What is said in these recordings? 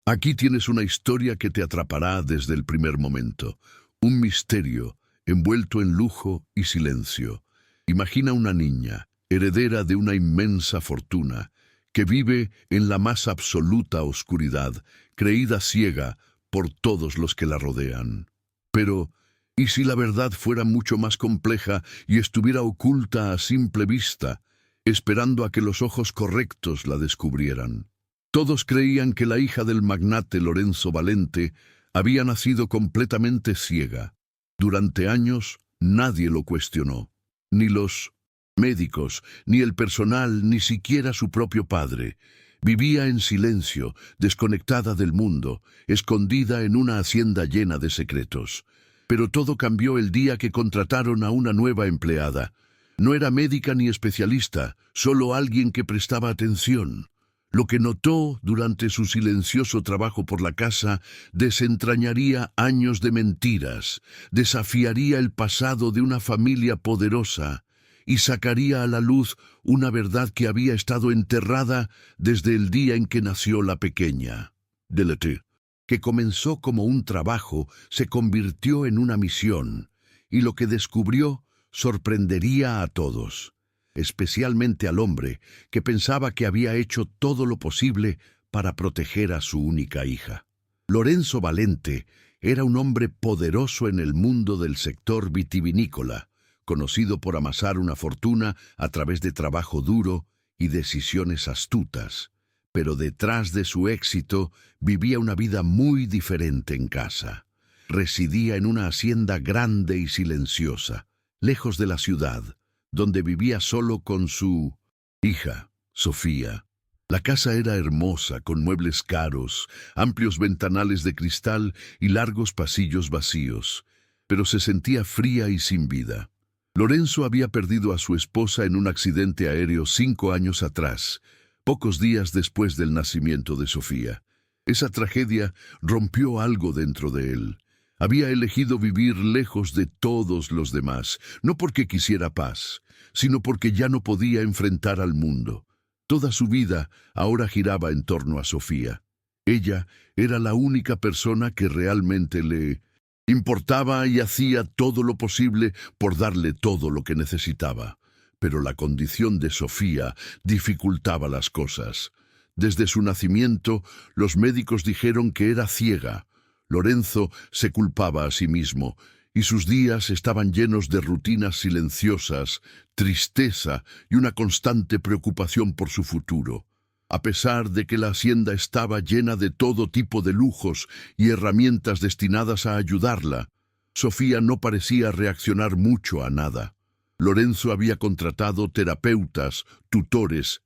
Aquí tienes una historia que te atrapará desde el primer momento. Un misterio envuelto en lujo y silencio. Imagina una niña, heredera de una inmensa fortuna, que vive en la más absoluta oscuridad, creída ciega por todos los que la rodean. Pero, ¿y si la verdad fuera mucho más compleja y estuviera oculta a simple vista, esperando a que los ojos correctos la descubrieran? Todos creían que la hija del magnate Lorenzo Valente había nacido completamente ciega. Durante años nadie lo cuestionó, ni los médicos, ni el personal, ni siquiera su propio padre. Vivía en silencio, desconectada del mundo, escondida en una hacienda llena de secretos. Pero todo cambió el día que contrataron a una nueva empleada. No era médica ni especialista, solo alguien que prestaba atención. Lo que notó durante su silencioso trabajo por la casa desentrañaría años de mentiras, desafiaría el pasado de una familia poderosa y sacaría a la luz una verdad que había estado enterrada desde el día en que nació la pequeña. Delete, que comenzó como un trabajo, se convirtió en una misión, y lo que descubrió sorprendería a todos, especialmente al hombre, que pensaba que había hecho todo lo posible para proteger a su única hija. Lorenzo Valente era un hombre poderoso en el mundo del sector vitivinícola, conocido por amasar una fortuna a través de trabajo duro y decisiones astutas. Pero detrás de su éxito vivía una vida muy diferente en casa. Residía en una hacienda grande y silenciosa, lejos de la ciudad, donde vivía solo con su hija, Sofía. La casa era hermosa, con muebles caros, amplios ventanales de cristal y largos pasillos vacíos, pero se sentía fría y sin vida. Lorenzo había perdido a su esposa en un accidente aéreo 5 años atrás, pocos días después del nacimiento de Sofía. Esa tragedia rompió algo dentro de él. Había elegido vivir lejos de todos los demás, no porque quisiera paz, sino porque ya no podía enfrentar al mundo. Toda su vida ahora giraba en torno a Sofía. Ella era la única persona que realmente le importaba y hacía todo lo posible por darle todo lo que necesitaba. Pero la condición de Sofía dificultaba las cosas. Desde su nacimiento, los médicos dijeron que era ciega. Lorenzo se culpaba a sí mismo, y sus días estaban llenos de rutinas silenciosas, tristeza y una constante preocupación por su futuro. A pesar de que la hacienda estaba llena de todo tipo de lujos y herramientas destinadas a ayudarla, Sofía no parecía reaccionar mucho a nada. Lorenzo había contratado terapeutas, tutores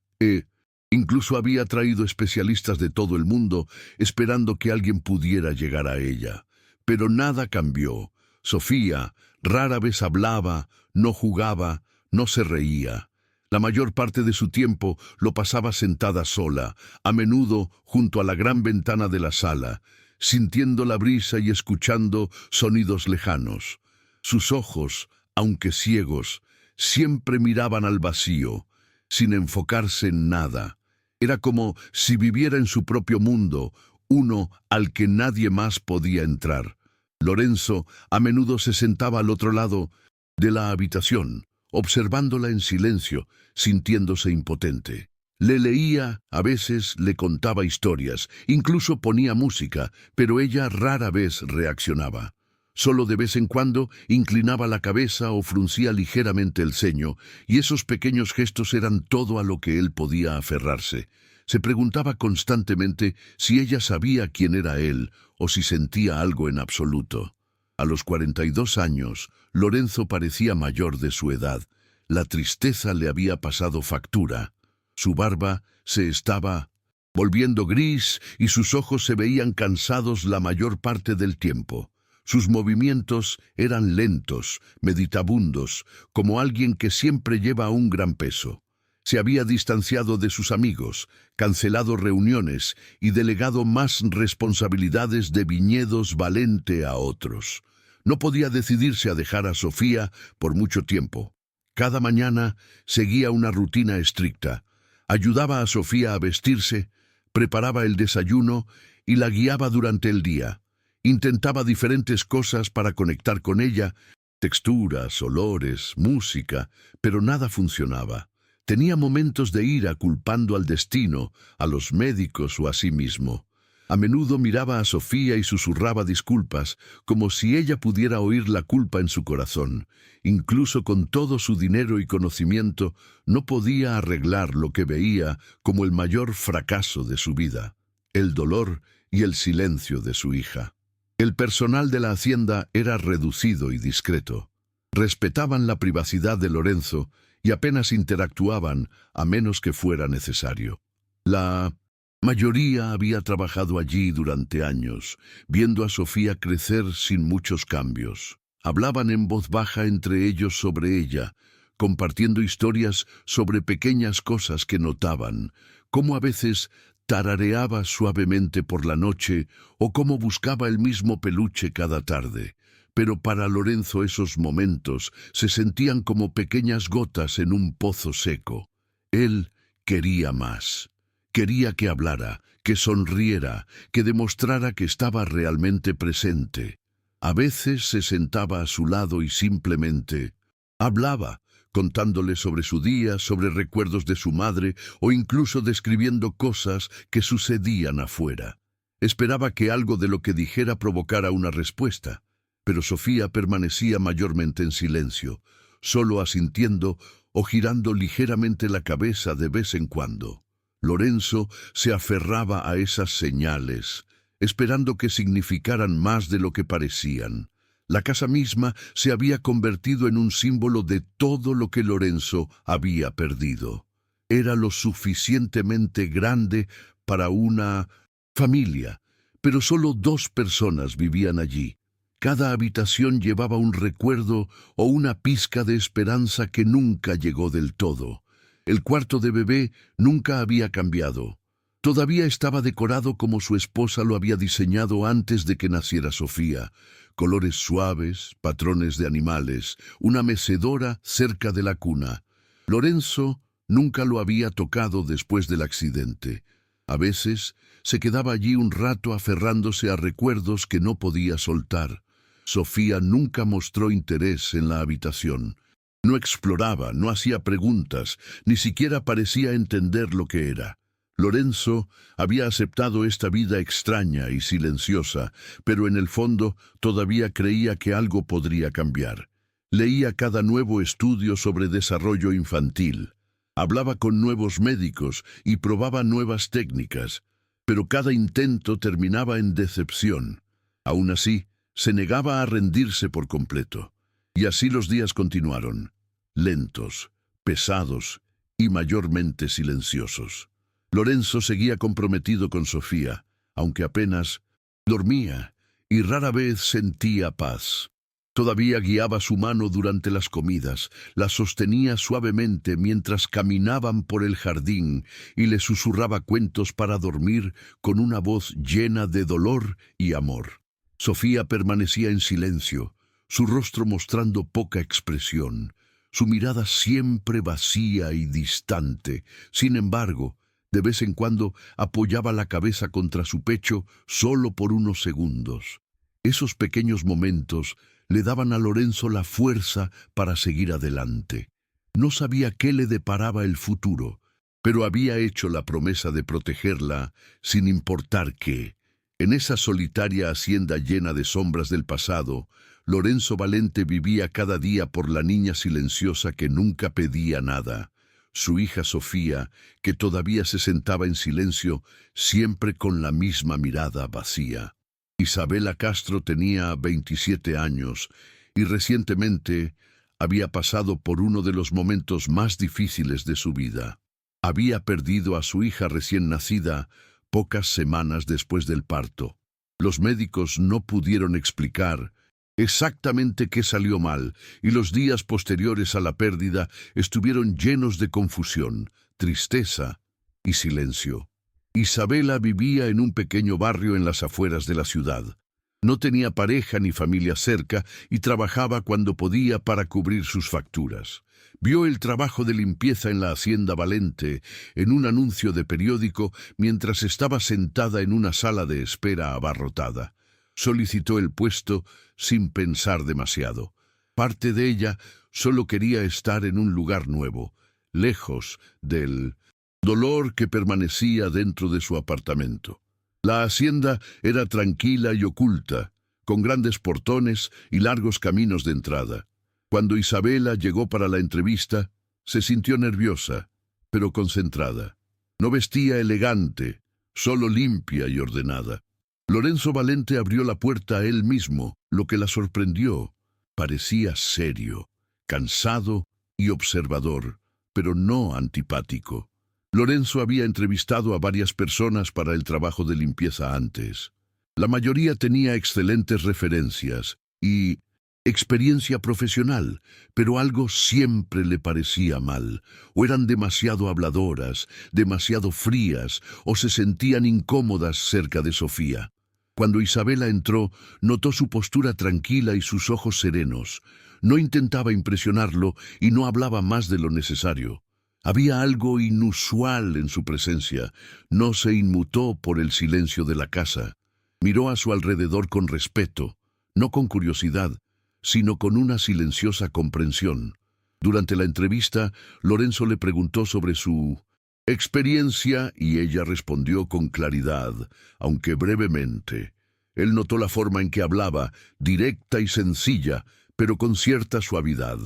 incluso había traído especialistas de todo el mundo, esperando que alguien pudiera llegar a ella. Pero nada cambió. Sofía rara vez hablaba, no jugaba, no se reía. La mayor parte de su tiempo lo pasaba sentada sola, a menudo junto a la gran ventana de la sala, sintiendo la brisa y escuchando sonidos lejanos. Sus ojos, aunque ciegos, siempre miraban al vacío, sin enfocarse en nada. Era como si viviera en su propio mundo, uno al que nadie más podía entrar. Lorenzo a menudo se sentaba al otro lado de la habitación, observándola en silencio, sintiéndose impotente. Le leía, a veces le contaba historias, incluso ponía música, pero ella rara vez reaccionaba. Solo de vez en cuando inclinaba la cabeza o fruncía ligeramente el ceño, y esos pequeños gestos eran todo a lo que él podía aferrarse. Se preguntaba constantemente si ella sabía quién era él o si sentía algo en absoluto. A los 42 años, Lorenzo parecía mayor de su edad. La tristeza le había pasado factura. Su barba se estaba volviendo gris y sus ojos se veían cansados la mayor parte del tiempo. Sus movimientos eran lentos, meditabundos, como alguien que siempre lleva un gran peso. Se había distanciado de sus amigos, cancelado reuniones y delegado más responsabilidades de viñedos Valente a otros. No podía decidirse a dejar a Sofía por mucho tiempo. Cada mañana seguía una rutina estricta. Ayudaba a Sofía a vestirse, preparaba el desayuno y la guiaba durante el día. Intentaba diferentes cosas para conectar con ella, texturas, olores, música, pero nada funcionaba. Tenía momentos de ira culpando al destino, a los médicos o a sí mismo. A menudo miraba a Sofía y susurraba disculpas, como si ella pudiera oír la culpa en su corazón. Incluso con todo su dinero y conocimiento, no podía arreglar lo que veía como el mayor fracaso de su vida: el dolor y el silencio de su hija. El personal de la hacienda era reducido y discreto. Respetaban la privacidad de Lorenzo y apenas interactuaban a menos que fuera necesario. La mayoría había trabajado allí durante años, viendo a Sofía crecer sin muchos cambios. Hablaban en voz baja entre ellos sobre ella, compartiendo historias sobre pequeñas cosas que notaban, cómo a veces tarareaba suavemente por la noche o cómo buscaba el mismo peluche cada tarde. Pero para Lorenzo esos momentos se sentían como pequeñas gotas en un pozo seco. Él quería más. Quería que hablara, que sonriera, que demostrara que estaba realmente presente. A veces se sentaba a su lado y simplemente hablaba, contándole sobre su día, sobre recuerdos de su madre o incluso describiendo cosas que sucedían afuera. Esperaba que algo de lo que dijera provocara una respuesta, pero Sofía permanecía mayormente en silencio, solo asintiendo o girando ligeramente la cabeza de vez en cuando. Lorenzo se aferraba a esas señales, esperando que significaran más de lo que parecían. La casa misma se había convertido en un símbolo de todo lo que Lorenzo había perdido. Era lo suficientemente grande para una familia, pero solo 2 personas vivían allí. Cada habitación llevaba un recuerdo o una pizca de esperanza que nunca llegó del todo. El cuarto de bebé nunca había cambiado. Todavía estaba decorado como su esposa lo había diseñado antes de que naciera Sofía. Colores suaves, patrones de animales, una mecedora cerca de la cuna. Lorenzo nunca lo había tocado después del accidente. A veces se quedaba allí un rato aferrándose a recuerdos que no podía soltar. Sofía nunca mostró interés en la habitación. No exploraba, no hacía preguntas, ni siquiera parecía entender lo que era. Lorenzo había aceptado esta vida extraña y silenciosa, pero en el fondo todavía creía que algo podría cambiar. Leía cada nuevo estudio sobre desarrollo infantil. Hablaba con nuevos médicos y probaba nuevas técnicas, pero cada intento terminaba en decepción. Aún así, se negaba a rendirse por completo. Y así los días continuaron, lentos, pesados y mayormente silenciosos. Lorenzo seguía comprometido con Sofía, aunque apenas dormía y rara vez sentía paz. Todavía guiaba su mano durante las comidas, la sostenía suavemente mientras caminaban por el jardín y le susurraba cuentos para dormir con una voz llena de dolor y amor. Sofía permanecía en silencio, su rostro mostrando poca expresión, su mirada siempre vacía y distante. Sin embargo, de vez en cuando apoyaba la cabeza contra su pecho solo por unos segundos. Esos pequeños momentos le daban a Lorenzo la fuerza para seguir adelante. No sabía qué le deparaba el futuro, pero había hecho la promesa de protegerla sin importar qué. En esa solitaria hacienda llena de sombras del pasado, Lorenzo Valente vivía cada día por la niña silenciosa que nunca pedía nada. Su hija Sofía, que todavía se sentaba en silencio, siempre con la misma mirada vacía. Isabela Castro tenía 27 años y recientemente había pasado por uno de los momentos más difíciles de su vida. Había perdido a su hija recién nacida pocas semanas después del parto. Los médicos no pudieron explicar exactamente qué salió mal, y los días posteriores a la pérdida estuvieron llenos de confusión, tristeza y silencio. Isabela vivía en un pequeño barrio en las afueras de la ciudad. No tenía pareja ni familia cerca y trabajaba cuando podía para cubrir sus facturas. Vio el trabajo de limpieza en la Hacienda Valente en un anuncio de periódico mientras estaba sentada en una sala de espera abarrotada. Solicitó el puesto sin pensar demasiado. Parte de ella solo quería estar en un lugar nuevo, lejos del dolor que permanecía dentro de su apartamento. La hacienda era tranquila y oculta, con grandes portones y largos caminos de entrada. Cuando Isabela llegó para la entrevista, se sintió nerviosa, pero concentrada. No vestía elegante, solo limpia y ordenada. Lorenzo Valente abrió la puerta a él mismo, lo que la sorprendió. Parecía serio, cansado y observador, pero no antipático. Lorenzo había entrevistado a varias personas para el trabajo de limpieza antes. La mayoría tenía excelentes referencias y experiencia profesional, pero algo siempre le parecía mal. O eran demasiado habladoras, demasiado frías, o se sentían incómodas cerca de Sofía. Cuando Isabela entró, notó su postura tranquila y sus ojos serenos. No intentaba impresionarlo y no hablaba más de lo necesario. Había algo inusual en su presencia. No se inmutó por el silencio de la casa. Miró a su alrededor con respeto, no con curiosidad, sino con una silenciosa comprensión. Durante la entrevista, Lorenzo le preguntó sobre su experiencia y ella respondió con claridad, aunque brevemente. Él notó la forma en que hablaba, directa y sencilla, pero con cierta suavidad.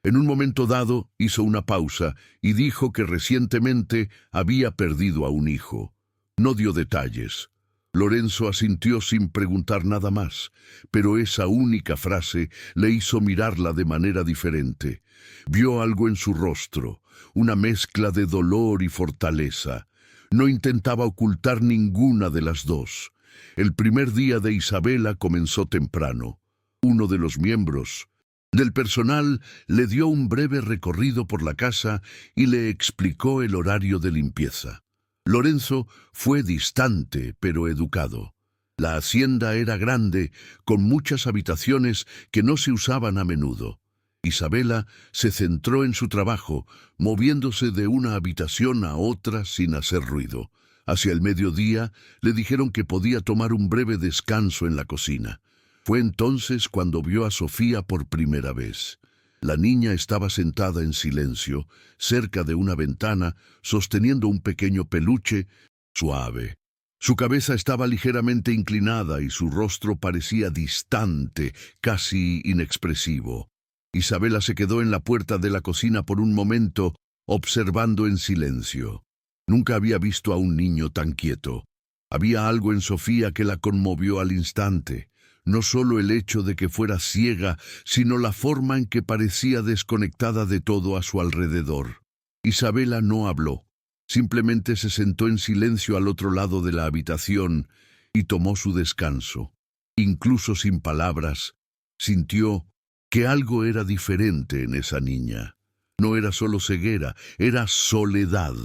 En un momento dado, hizo una pausa y dijo que recientemente había perdido a un hijo. No dio detalles. Lorenzo asintió sin preguntar nada más, pero esa única frase le hizo mirarla de manera diferente. Vio algo en su rostro, una mezcla de dolor y fortaleza. No intentaba ocultar ninguna de las dos. El primer día de Isabela comenzó temprano. Uno de los miembros del personal le dio un breve recorrido por la casa y le explicó el horario de limpieza. Lorenzo fue distante pero educado. La hacienda era grande, con muchas habitaciones que no se usaban a menudo. Isabela se centró en su trabajo, moviéndose de una habitación a otra sin hacer ruido. Hacia el mediodía le dijeron que podía tomar un breve descanso en la cocina. Fue entonces cuando vio a Sofía por primera vez. La niña estaba sentada en silencio, cerca de una ventana, sosteniendo un pequeño peluche suave. Su cabeza estaba ligeramente inclinada y su rostro parecía distante, casi inexpresivo. Isabela se quedó en la puerta de la cocina por un momento, observando en silencio. Nunca había visto a un niño tan quieto. Había algo en Sofía que la conmovió al instante. No solo el hecho de que fuera ciega, sino la forma en que parecía desconectada de todo a su alrededor. Isabela no habló. Simplemente se sentó en silencio al otro lado de la habitación y tomó su descanso. Incluso sin palabras, sintió que algo era diferente en esa niña. No era solo ceguera, era soledad.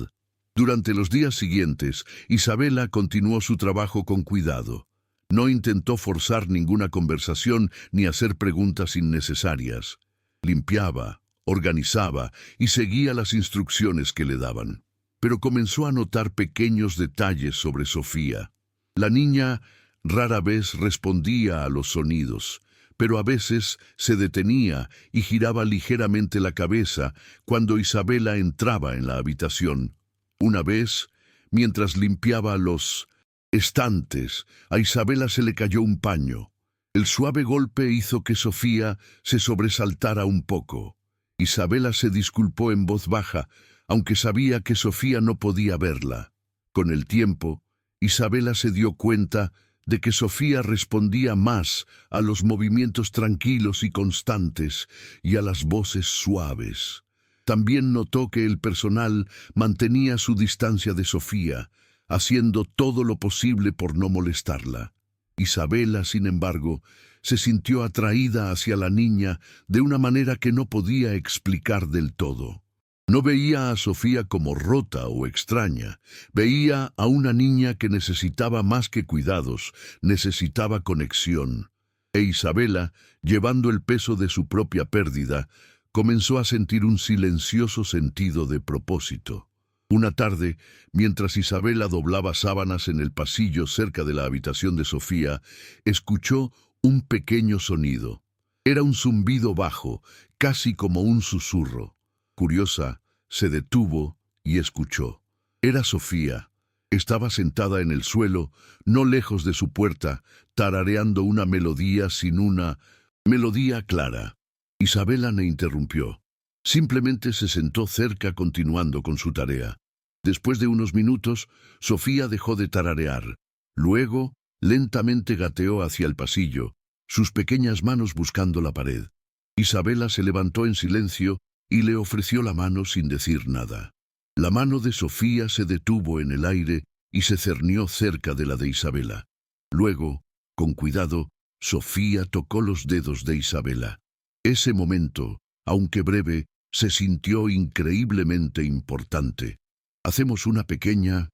Durante los días siguientes, Isabela continuó su trabajo con cuidado. No intentó forzar ninguna conversación ni hacer preguntas innecesarias. Limpiaba, organizaba y seguía las instrucciones que le daban. Pero comenzó a notar pequeños detalles sobre Sofía. La niña rara vez respondía a los sonidos, pero a veces se detenía y giraba ligeramente la cabeza cuando Isabela entraba en la habitación. Una vez, mientras limpiaba los estantes, a Isabela se le cayó un paño. El suave golpe hizo que Sofía se sobresaltara un poco. Isabela se disculpó en voz baja, aunque sabía que Sofía no podía verla. Con el tiempo, Isabela se dio cuenta de que Sofía respondía más a los movimientos tranquilos y constantes y a las voces suaves. También notó que el personal mantenía su distancia de Sofía, haciendo todo lo posible por no molestarla. Isabela, sin embargo, se sintió atraída hacia la niña de una manera que no podía explicar del todo. No veía a Sofía como rota o extraña, veía a una niña que necesitaba más que cuidados, necesitaba conexión. E Isabela, llevando el peso de su propia pérdida, comenzó a sentir un silencioso sentido de propósito. Una tarde, mientras Isabela doblaba sábanas en el pasillo cerca de la habitación de Sofía, escuchó un pequeño sonido. Era un zumbido bajo, casi como un susurro. Curiosa, se detuvo y escuchó. Era Sofía. Estaba sentada en el suelo, no lejos de su puerta, tarareando una melodía sin una melodía clara. Isabela no interrumpió. Simplemente se sentó cerca continuando con su tarea. Después de unos minutos, Sofía dejó de tararear. Luego, lentamente gateó hacia el pasillo, sus pequeñas manos buscando la pared. Isabela se levantó en silencio y le ofreció la mano sin decir nada. La mano de Sofía se detuvo en el aire y se cernió cerca de la de Isabela. Luego, con cuidado, Sofía tocó los dedos de Isabela. Ese momento, aunque breve, se sintió increíblemente importante. Hacemos una pequeña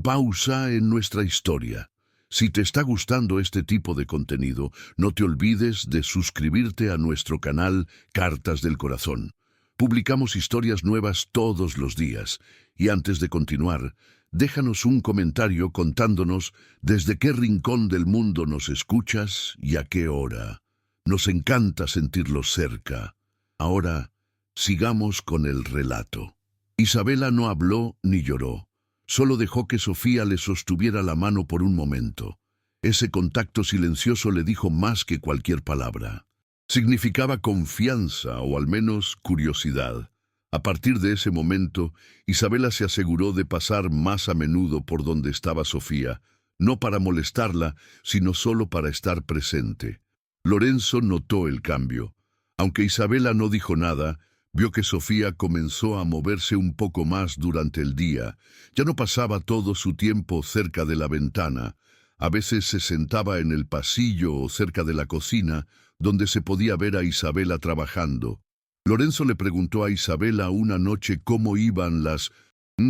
pausa en nuestra historia. Si te está gustando este tipo de contenido, no te olvides de suscribirte a nuestro canal Cartas del Corazón. Publicamos historias nuevas todos los días. Y antes de continuar, déjanos un comentario contándonos desde qué rincón del mundo nos escuchas y a qué hora. Nos encanta sentirlos cerca. Ahora, sigamos con el relato. Isabela no habló ni lloró. Solo dejó que Sofía le sostuviera la mano por un momento. Ese contacto silencioso le dijo más que cualquier palabra. Significaba confianza o al menos curiosidad. A partir de ese momento, Isabela se aseguró de pasar más a menudo por donde estaba Sofía, no para molestarla, sino solo para estar presente. Lorenzo notó el cambio. Aunque Isabela no dijo nada, vio que Sofía comenzó a moverse un poco más durante el día. Ya no pasaba todo su tiempo cerca de la ventana. A veces se sentaba en el pasillo o cerca de la cocina, donde se podía ver a Isabela trabajando. Lorenzo le preguntó a Isabela una noche cómo iban las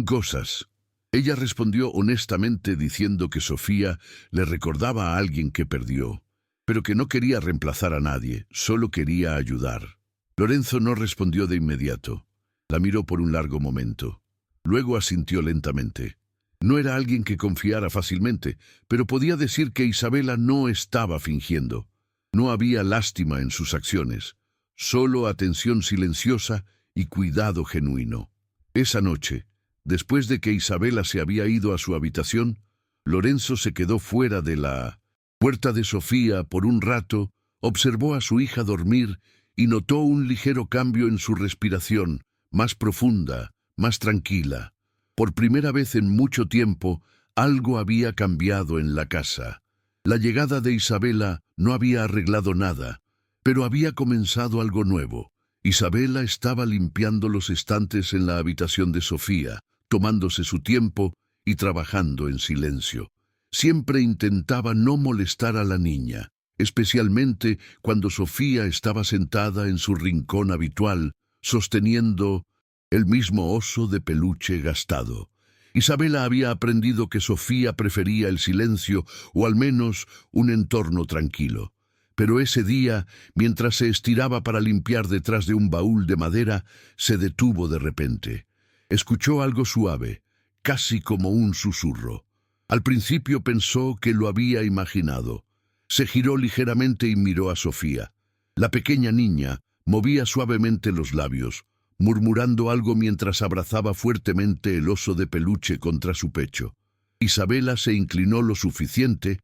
cosas. Ella respondió honestamente diciendo que Sofía le recordaba a alguien que perdió, pero que no quería reemplazar a nadie, solo quería ayudar. Lorenzo no respondió de inmediato. La miró por un largo momento. Luego asintió lentamente. No era alguien que confiara fácilmente, pero podía decir que Isabela no estaba fingiendo. No había lástima en sus acciones, solo atención silenciosa y cuidado genuino. Esa noche, después de que Isabela se había ido a su habitación, Lorenzo se quedó fuera de la puerta de Sofía por un rato, observó a su hija dormir y notó un ligero cambio en su respiración, más profunda, más tranquila. Por primera vez en mucho tiempo, algo había cambiado en la casa. La llegada de Isabela no había arreglado nada, pero había comenzado algo nuevo. Isabela estaba limpiando los estantes en la habitación de Sofía, tomándose su tiempo y trabajando en silencio. Siempre intentaba no molestar a la niña, especialmente cuando Sofía estaba sentada en su rincón habitual, sosteniendo el mismo oso de peluche gastado. Isabela había aprendido que Sofía prefería el silencio o al menos un entorno tranquilo. Pero ese día, mientras se estiraba para limpiar detrás de un baúl de madera, se detuvo de repente. Escuchó algo suave, casi como un susurro. Al principio pensó que lo había imaginado. Se giró ligeramente y miró a Sofía. La pequeña niña movía suavemente los labios, murmurando algo mientras abrazaba fuertemente el oso de peluche contra su pecho. Isabela se inclinó lo suficiente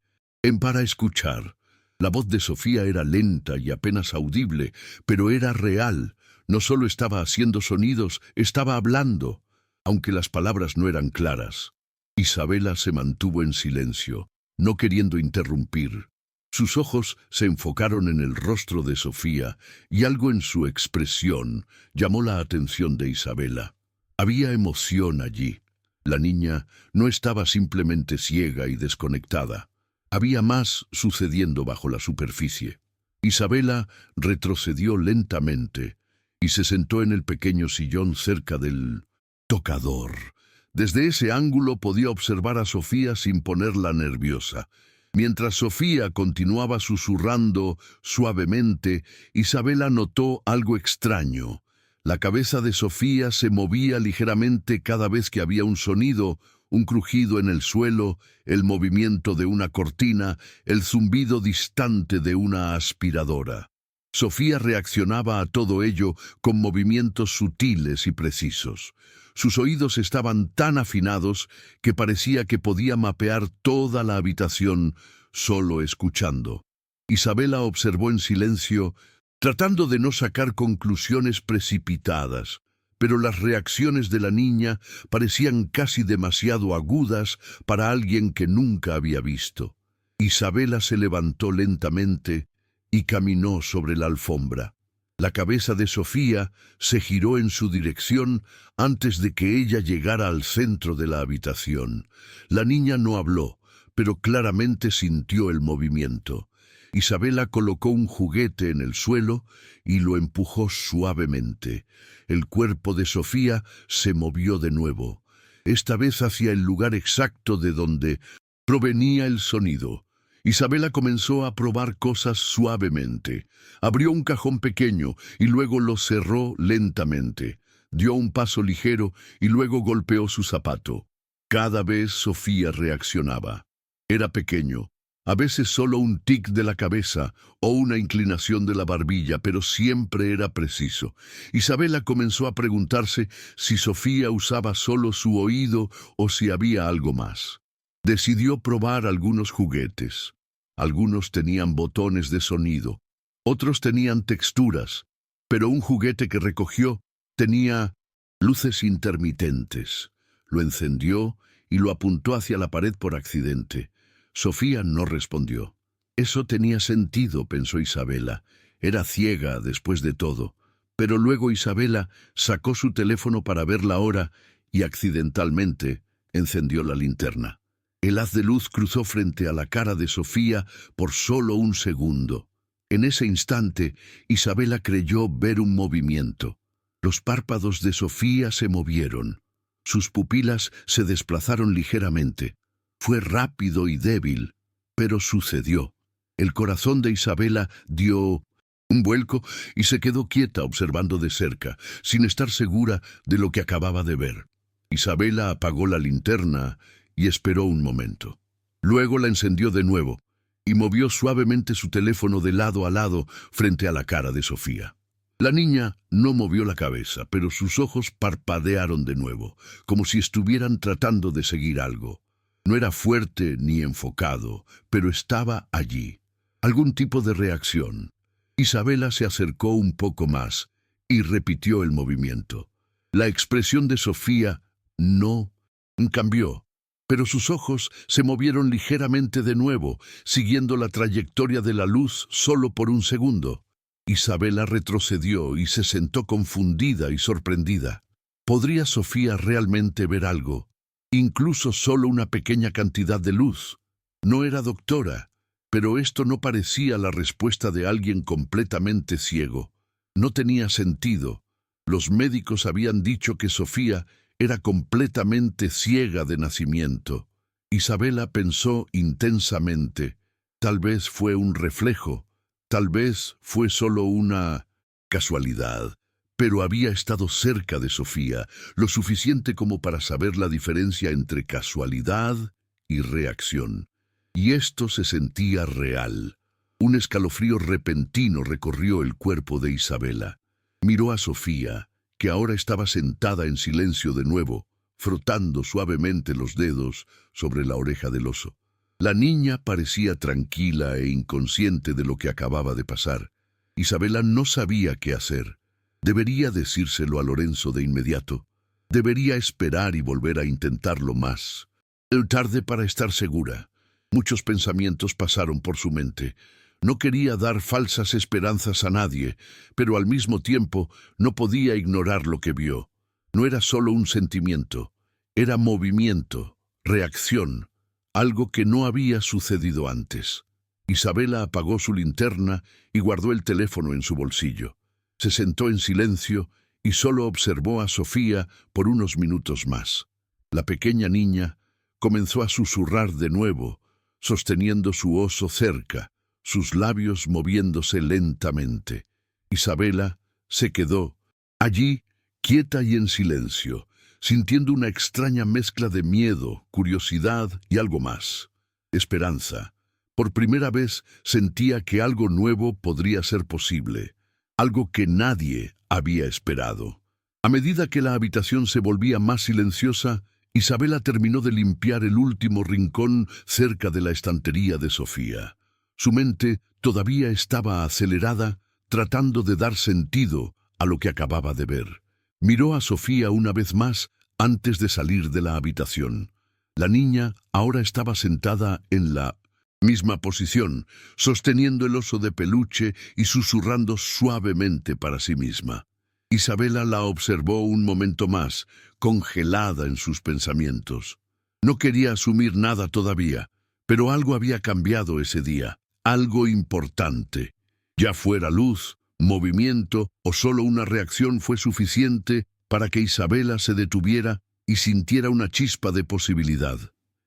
para escuchar. La voz de Sofía era lenta y apenas audible, pero era real. No solo estaba haciendo sonidos, estaba hablando, aunque las palabras no eran claras. Isabela se mantuvo en silencio, no queriendo interrumpir. Sus ojos se enfocaron en el rostro de Sofía y algo en su expresión llamó la atención de Isabela. Había emoción allí. La niña no estaba simplemente ciega y desconectada. Había más sucediendo bajo la superficie. Isabela retrocedió lentamente y se sentó en el pequeño sillón cerca del tocador. Desde ese ángulo podía observar a Sofía sin ponerla nerviosa. Mientras Sofía continuaba susurrando suavemente, Isabela notó algo extraño. La cabeza de Sofía se movía ligeramente cada vez que había un sonido, un crujido en el suelo, el movimiento de una cortina, el zumbido distante de una aspiradora. Sofía reaccionaba a todo ello con movimientos sutiles y precisos. Sus oídos estaban tan afinados que parecía que podía mapear toda la habitación solo escuchando. Isabela observó en silencio, tratando de no sacar conclusiones precipitadas, pero las reacciones de la niña parecían casi demasiado agudas para alguien que nunca había visto. Isabela se levantó lentamente y caminó sobre la alfombra. La cabeza de Sofía se giró en su dirección antes de que ella llegara al centro de la habitación. La niña no habló, pero claramente sintió el movimiento. Isabela colocó un juguete en el suelo y lo empujó suavemente. El cuerpo de Sofía se movió de nuevo, esta vez hacia el lugar exacto de donde provenía el sonido. Isabela comenzó a probar cosas suavemente. Abrió un cajón pequeño y luego lo cerró lentamente. Dio un paso ligero y luego golpeó su zapato. Cada vez Sofía reaccionaba. Era pequeño, a veces solo un tic de la cabeza o una inclinación de la barbilla, pero siempre era preciso. Isabela comenzó a preguntarse si Sofía usaba solo su oído o si había algo más. Decidió probar algunos juguetes. Algunos tenían botones de sonido, otros tenían texturas, pero un juguete que recogió tenía luces intermitentes. Lo encendió y lo apuntó hacia la pared por accidente. Sofía no respondió. Eso tenía sentido, pensó Isabela. Era ciega después de todo. Pero luego Isabela sacó su teléfono para ver la hora y accidentalmente encendió la linterna. El haz de luz cruzó frente a la cara de Sofía por solo un segundo. En ese instante, Isabela creyó ver un movimiento. Los párpados de Sofía se movieron. Sus pupilas se desplazaron ligeramente. Fue rápido y débil, pero sucedió. El corazón de Isabela dio un vuelco y se quedó quieta observando de cerca, sin estar segura de lo que acababa de ver. Isabela apagó la linterna y esperó un momento. Luego la encendió de nuevo y movió suavemente su teléfono de lado a lado frente a la cara de Sofía. La niña no movió la cabeza, pero sus ojos parpadearon de nuevo, como si estuvieran tratando de seguir algo. No era fuerte ni enfocado, pero estaba allí. Algún tipo de reacción. Isabela se acercó un poco más y repitió el movimiento. La expresión de Sofía no cambió, pero sus ojos se movieron ligeramente de nuevo, siguiendo la trayectoria de la luz solo por un segundo. Isabela retrocedió y se sentó confundida y sorprendida. ¿Podría Sofía realmente ver algo? Incluso solo una pequeña cantidad de luz. No era doctora, pero esto no parecía la respuesta de alguien completamente ciego. No tenía sentido. Los médicos habían dicho que Sofía era completamente ciega de nacimiento. Isabela pensó intensamente. Tal vez fue un reflejo, tal vez fue solo una casualidad. Pero había estado cerca de Sofía, lo suficiente como para saber la diferencia entre casualidad y reacción. Y esto se sentía real. Un escalofrío repentino recorrió el cuerpo de Isabela. Miró a Sofía, que ahora estaba sentada en silencio de nuevo, frotando suavemente los dedos sobre la oreja del oso. La niña parecía tranquila e inconsciente de lo que acababa de pasar. Isabela no sabía qué hacer. Debería decírselo a Lorenzo de inmediato. Debería esperar y volver a intentarlo más. Tarde para estar segura. Muchos pensamientos pasaron por su mente. No quería dar falsas esperanzas a nadie, pero al mismo tiempo no podía ignorar lo que vio. No era solo un sentimiento, era movimiento, reacción, algo que no había sucedido antes. Isabela apagó su linterna y guardó el teléfono en su bolsillo. Se sentó en silencio y solo observó a Sofía por unos minutos más. La pequeña niña comenzó a susurrar de nuevo, sosteniendo su oso cerca, sus labios moviéndose lentamente. Isabela se quedó allí, quieta y en silencio, sintiendo una extraña mezcla de miedo, curiosidad y algo más. Esperanza. Por primera vez sentía que algo nuevo podría ser posible, algo que nadie había esperado. A medida que la habitación se volvía más silenciosa, Isabela terminó de limpiar el último rincón cerca de la estantería de Sofía. Su mente todavía estaba acelerada, tratando de dar sentido a lo que acababa de ver. Miró a Sofía una vez más antes de salir de la habitación. La niña ahora estaba sentada en la misma posición, sosteniendo el oso de peluche y susurrando suavemente para sí misma. Isabela la observó un momento más, congelada en sus pensamientos. No quería asumir nada todavía, pero algo había cambiado ese día, algo importante. Ya fuera luz, movimiento o solo una reacción fue suficiente para que Isabela se detuviera y sintiera una chispa de posibilidad.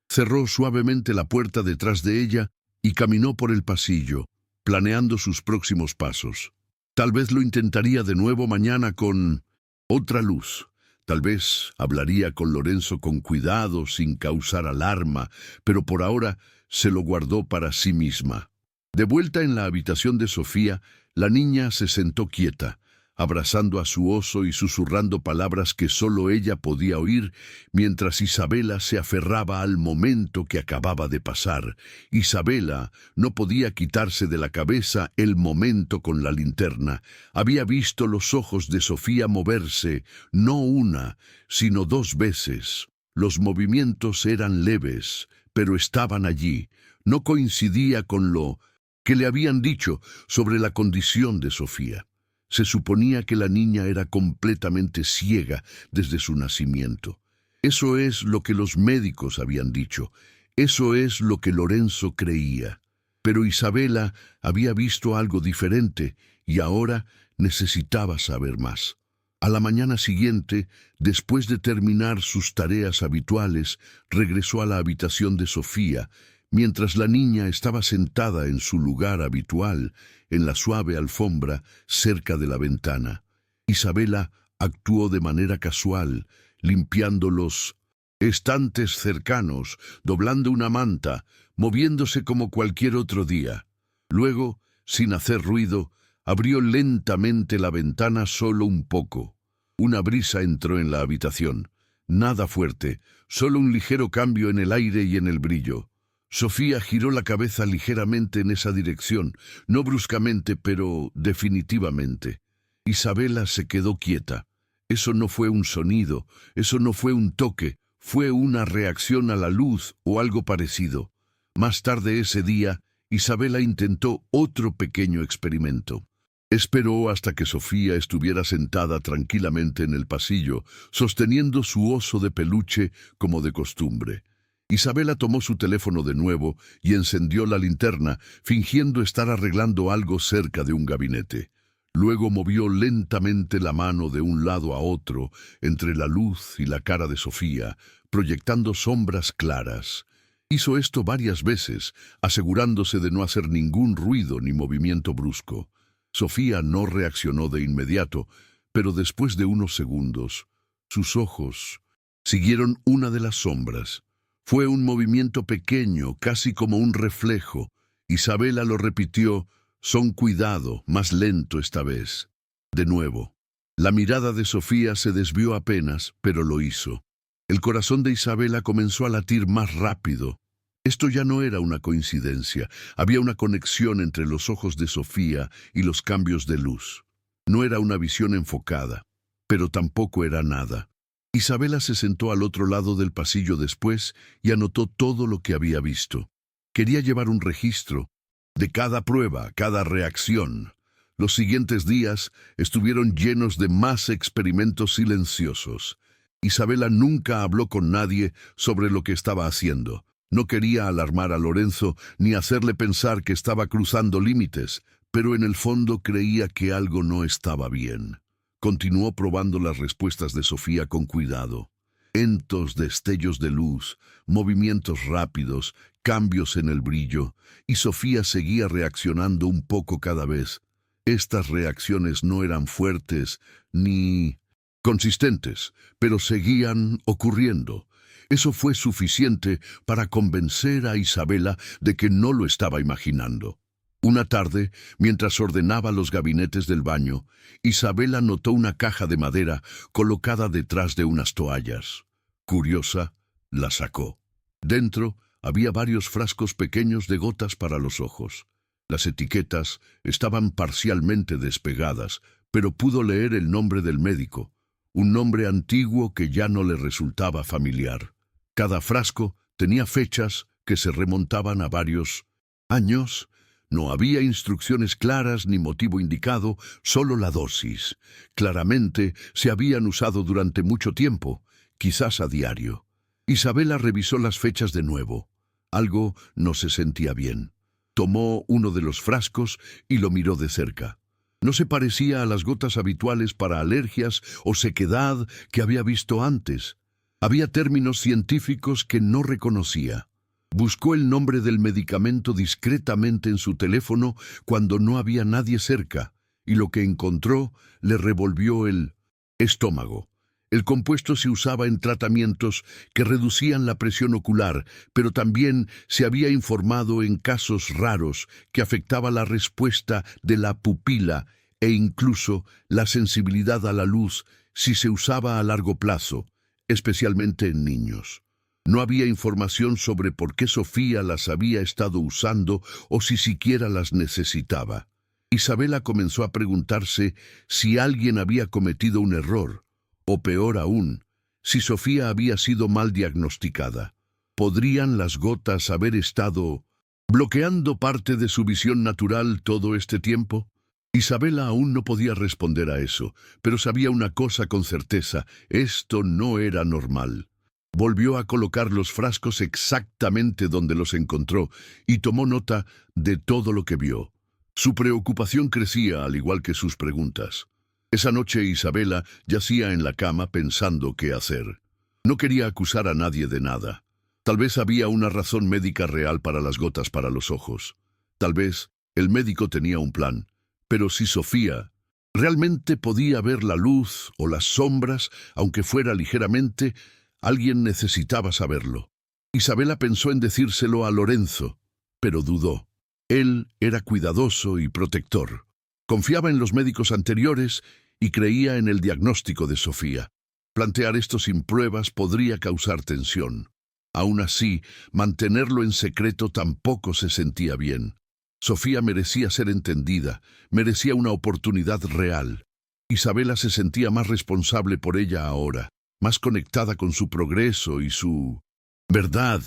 Cerró suavemente la puerta detrás de ella y caminó por el pasillo, planeando sus próximos pasos. Tal vez lo intentaría de nuevo mañana con otra luz. Tal vez hablaría con Lorenzo con cuidado, sin causar alarma, pero por ahora se lo guardó para sí misma. De vuelta en la habitación de Sofía, la niña se sentó quieta, abrazando a su oso y susurrando palabras que solo ella podía oír, mientras Isabela se aferraba al momento que acababa de pasar. Isabela no podía quitarse de la cabeza el momento con la linterna. Había visto los ojos de Sofía moverse, no una, sino 2 veces. Los movimientos eran leves, pero estaban allí. No coincidía con lo que le habían dicho sobre la condición de Sofía. Se suponía que la niña era completamente ciega desde su nacimiento. Eso es lo que los médicos habían dicho. Eso es lo que Lorenzo creía. Pero Isabela había visto algo diferente y ahora necesitaba saber más. A la mañana siguiente, después de terminar sus tareas habituales, regresó a la habitación de Sofía, mientras la niña estaba sentada en su lugar habitual, en la suave alfombra cerca de la ventana. Isabela actuó de manera casual, limpiando los estantes cercanos, doblando una manta, moviéndose como cualquier otro día. Luego, sin hacer ruido, abrió lentamente la ventana solo un poco. Una brisa entró en la habitación. Nada fuerte, solo un ligero cambio en el aire y en el brillo. Sofía giró la cabeza ligeramente en esa dirección, no bruscamente, pero definitivamente. Isabela se quedó quieta. Eso no fue un sonido, eso no fue un toque, fue una reacción a la luz o algo parecido. Más tarde ese día, Isabela intentó otro pequeño experimento. Esperó hasta que Sofía estuviera sentada tranquilamente en el pasillo, sosteniendo su oso de peluche como de costumbre. Isabela tomó su teléfono de nuevo y encendió la linterna, fingiendo estar arreglando algo cerca de un gabinete. Luego movió lentamente la mano de un lado a otro, entre la luz y la cara de Sofía, proyectando sombras claras. Hizo esto varias veces, asegurándose de no hacer ningún ruido ni movimiento brusco. Sofía no reaccionó de inmediato, pero después de unos segundos, sus ojos siguieron una de las sombras. Fue un movimiento pequeño, casi como un reflejo. Isabela lo repitió, con cuidado, más lento esta vez. De nuevo. La mirada de Sofía se desvió apenas, pero lo hizo. El corazón de Isabela comenzó a latir más rápido. Esto ya no era una coincidencia. Había una conexión entre los ojos de Sofía y los cambios de luz. No era una visión enfocada, pero tampoco era nada. Isabela se sentó al otro lado del pasillo después y anotó todo lo que había visto. Quería llevar un registro de cada prueba, cada reacción. Los siguientes días estuvieron llenos de más experimentos silenciosos. Isabela nunca habló con nadie sobre lo que estaba haciendo. No quería alarmar a Lorenzo ni hacerle pensar que estaba cruzando límites, pero en el fondo creía que algo no estaba bien. Continuó probando las respuestas de Sofía con cuidado. Entos, destellos de luz, movimientos rápidos, cambios en el brillo, y Sofía seguía reaccionando un poco cada vez. Estas reacciones no eran fuertes ni consistentes, pero seguían ocurriendo. Eso fue suficiente para convencer a Isabela de que no lo estaba imaginando. Una tarde, mientras ordenaba los gabinetes del baño, Isabela notó una caja de madera colocada detrás de unas toallas. Curiosa, la sacó. Dentro había varios frascos pequeños de gotas para los ojos. Las etiquetas estaban parcialmente despegadas, pero pudo leer el nombre del médico, un nombre antiguo que ya no le resultaba familiar. Cada frasco tenía fechas que se remontaban a varios años. No había instrucciones claras ni motivo indicado, solo la dosis. Claramente se habían usado durante mucho tiempo, quizás a diario. Isabela revisó las fechas de nuevo. Algo no se sentía bien. Tomó uno de los frascos y lo miró de cerca. No se parecía a las gotas habituales para alergias o sequedad que había visto antes. Había términos científicos que no reconocía. Buscó el nombre del medicamento discretamente en su teléfono cuando no había nadie cerca, y lo que encontró le revolvió el estómago. El compuesto se usaba en tratamientos que reducían la presión ocular, pero también se había informado en casos raros que afectaba la respuesta de la pupila e incluso la sensibilidad a la luz si se usaba a largo plazo, especialmente en niños. No había información sobre por qué Sofía las había estado usando o si siquiera las necesitaba. Isabela comenzó a preguntarse si alguien había cometido un error, o peor aún, si Sofía había sido mal diagnosticada. ¿Podrían las gotas haber estado bloqueando parte de su visión natural todo este tiempo? Isabela aún no podía responder a eso, pero sabía una cosa con certeza: esto no era normal. Volvió a colocar los frascos exactamente donde los encontró y tomó nota de todo lo que vio. Su preocupación crecía al igual que sus preguntas. Esa noche Isabela yacía en la cama pensando qué hacer. No quería acusar a nadie de nada. Tal vez había una razón médica real para las gotas para los ojos. Tal vez el médico tenía un plan. Pero si Sofía realmente podía ver la luz o las sombras, aunque fuera ligeramente, alguien necesitaba saberlo. Isabela pensó en decírselo a Lorenzo, pero dudó. Él era cuidadoso y protector. Confiaba en los médicos anteriores y creía en el diagnóstico de Sofía. Plantear esto sin pruebas podría causar tensión. Aún así, mantenerlo en secreto tampoco se sentía bien. Sofía merecía ser entendida, merecía una oportunidad real. Isabela se sentía más responsable por ella ahora, más conectada con su progreso y su verdad.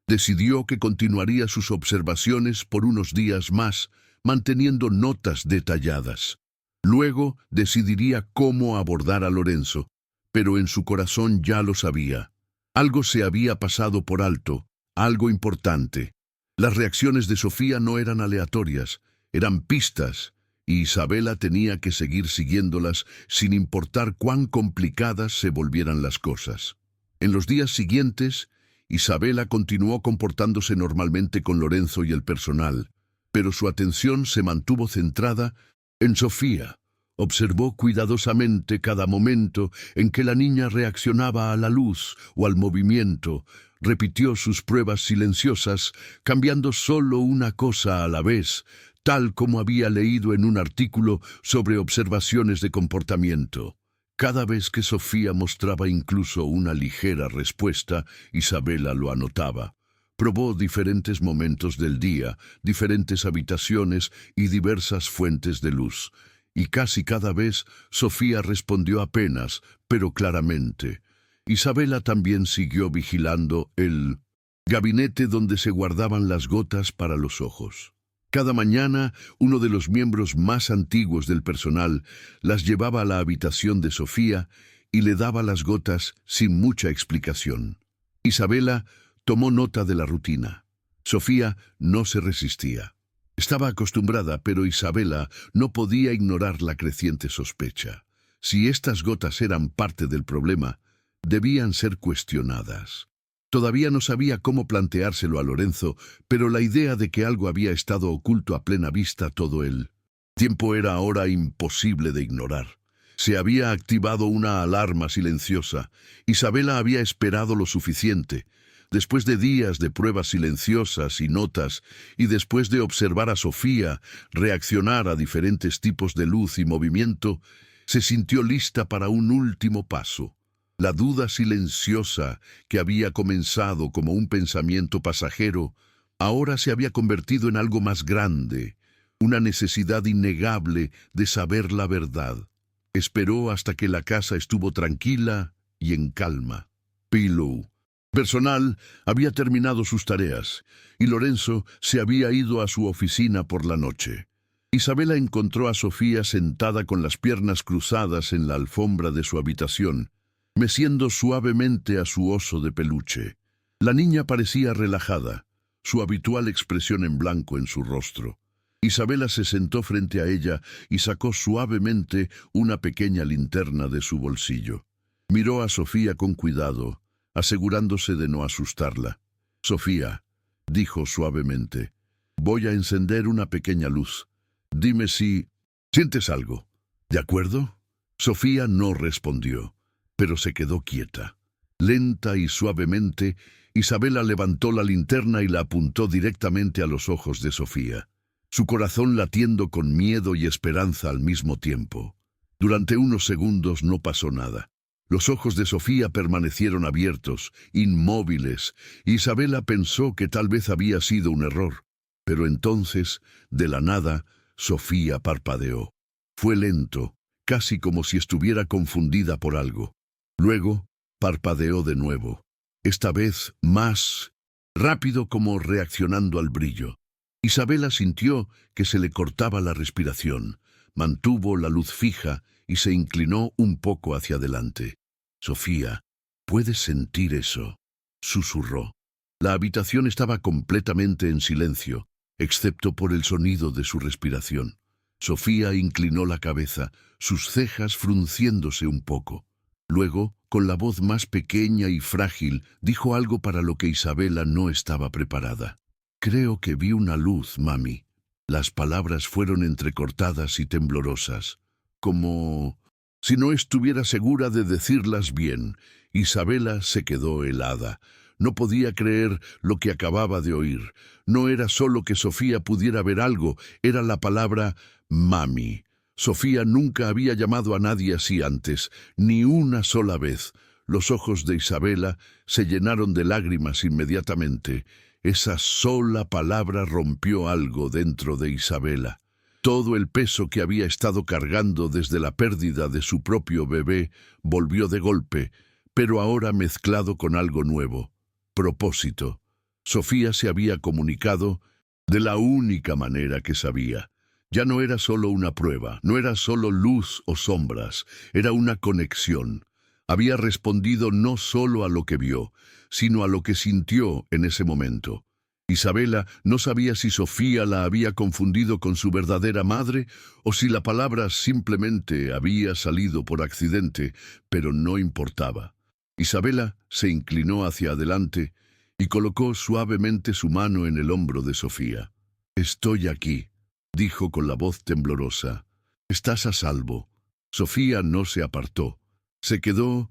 Decidió que continuaría sus observaciones por unos días más, manteniendo notas detalladas. Luego decidiría cómo abordar a Lorenzo, pero en su corazón ya lo sabía. Algo se había pasado por alto, algo importante. Las reacciones de Sofía no eran aleatorias, eran pistas, y Isabela tenía que seguir siguiéndolas sin importar cuán complicadas se volvieran las cosas. En los días siguientes, Isabela continuó comportándose normalmente con Lorenzo y el personal, pero su atención se mantuvo centrada en Sofía. Observó cuidadosamente cada momento en que la niña reaccionaba a la luz o al movimiento. Repitió sus pruebas silenciosas, cambiando solo una cosa a la vez, tal como había leído en un artículo sobre observaciones de comportamiento. Cada vez que Sofía mostraba incluso una ligera respuesta, Isabela lo anotaba. Probó diferentes momentos del día, diferentes habitaciones y diversas fuentes de luz. Y casi cada vez Sofía respondió apenas, pero claramente. Isabela también siguió vigilando el gabinete donde se guardaban las gotas para los ojos. Cada mañana, uno de los miembros más antiguos del personal las llevaba a la habitación de Sofía y le daba las gotas sin mucha explicación. Isabela tomó nota de la rutina. Sofía no se resistía. Estaba acostumbrada, pero Isabela no podía ignorar la creciente sospecha. Si estas gotas eran parte del problema, debían ser cuestionadas. Todavía no sabía cómo planteárselo a Lorenzo, pero la idea de que algo había estado oculto a plena vista todo el tiempo era ahora imposible de ignorar. Se había activado una alarma silenciosa. Isabela había esperado lo suficiente. Después de días de pruebas silenciosas y notas, y después de observar a Sofía reaccionar a diferentes tipos de luz y movimiento, se sintió lista para un último paso. La duda silenciosa que había comenzado como un pensamiento pasajero, ahora se había convertido en algo más grande, una necesidad innegable de saber la verdad. Esperó hasta que la casa estuvo tranquila y en calma. Pillow personal había terminado sus tareas y Lorenzo se había ido a su oficina por la noche. Isabela encontró a Sofía sentada con las piernas cruzadas en la alfombra de su habitación, meciendo suavemente a su oso de peluche. La niña parecía relajada, su habitual expresión en blanco en su rostro. Isabela se sentó frente a ella y sacó suavemente una pequeña linterna de su bolsillo. Miró a Sofía con cuidado, asegurándose de no asustarla. «Sofía», dijo suavemente, «voy a encender una pequeña luz. Dime si sientes algo, ¿de acuerdo?» Sofía no respondió, pero se quedó quieta. Lenta y suavemente, Isabela levantó la linterna y la apuntó directamente a los ojos de Sofía, su corazón latiendo con miedo y esperanza al mismo tiempo. Durante unos segundos no pasó nada. Los ojos de Sofía permanecieron abiertos, inmóviles. Isabela pensó que tal vez había sido un error. Pero entonces, de la nada, Sofía parpadeó. Fue lento, casi como si estuviera confundida por algo. Luego, parpadeó de nuevo. Esta vez más rápido, como reaccionando al brillo. Isabela sintió que se le cortaba la respiración. Mantuvo la luz fija y se inclinó un poco hacia adelante. «Sofía, ¿puedes sentir eso?», susurró. La habitación estaba completamente en silencio, excepto por el sonido de su respiración. Sofía inclinó la cabeza, sus cejas frunciéndose un poco. Luego, con la voz más pequeña y frágil, dijo algo para lo que Isabela no estaba preparada. «Creo que vi una luz, mami». Las palabras fueron entrecortadas y temblorosas, como si no estuviera segura de decirlas bien. Isabela se quedó helada. No podía creer lo que acababa de oír. No era solo que Sofía pudiera ver algo, era la palabra mami. Sofía nunca había llamado a nadie así antes, ni una sola vez. Los ojos de Isabela se llenaron de lágrimas inmediatamente. Esa sola palabra rompió algo dentro de Isabela. Todo el peso que había estado cargando desde la pérdida de su propio bebé volvió de golpe, pero ahora mezclado con algo nuevo. Propósito. Sofía se había comunicado de la única manera que sabía. Ya no era solo una prueba, no era solo luz o sombras, era una conexión. Había respondido no solo a lo que vio, sino a lo que sintió en ese momento. Isabela no sabía si Sofía la había confundido con su verdadera madre o si la palabra simplemente había salido por accidente, pero no importaba. Isabela se inclinó hacia adelante y colocó suavemente su mano en el hombro de Sofía. «Estoy aquí», dijo con la voz temblorosa. «Estás a salvo». Sofía no se apartó. Se quedó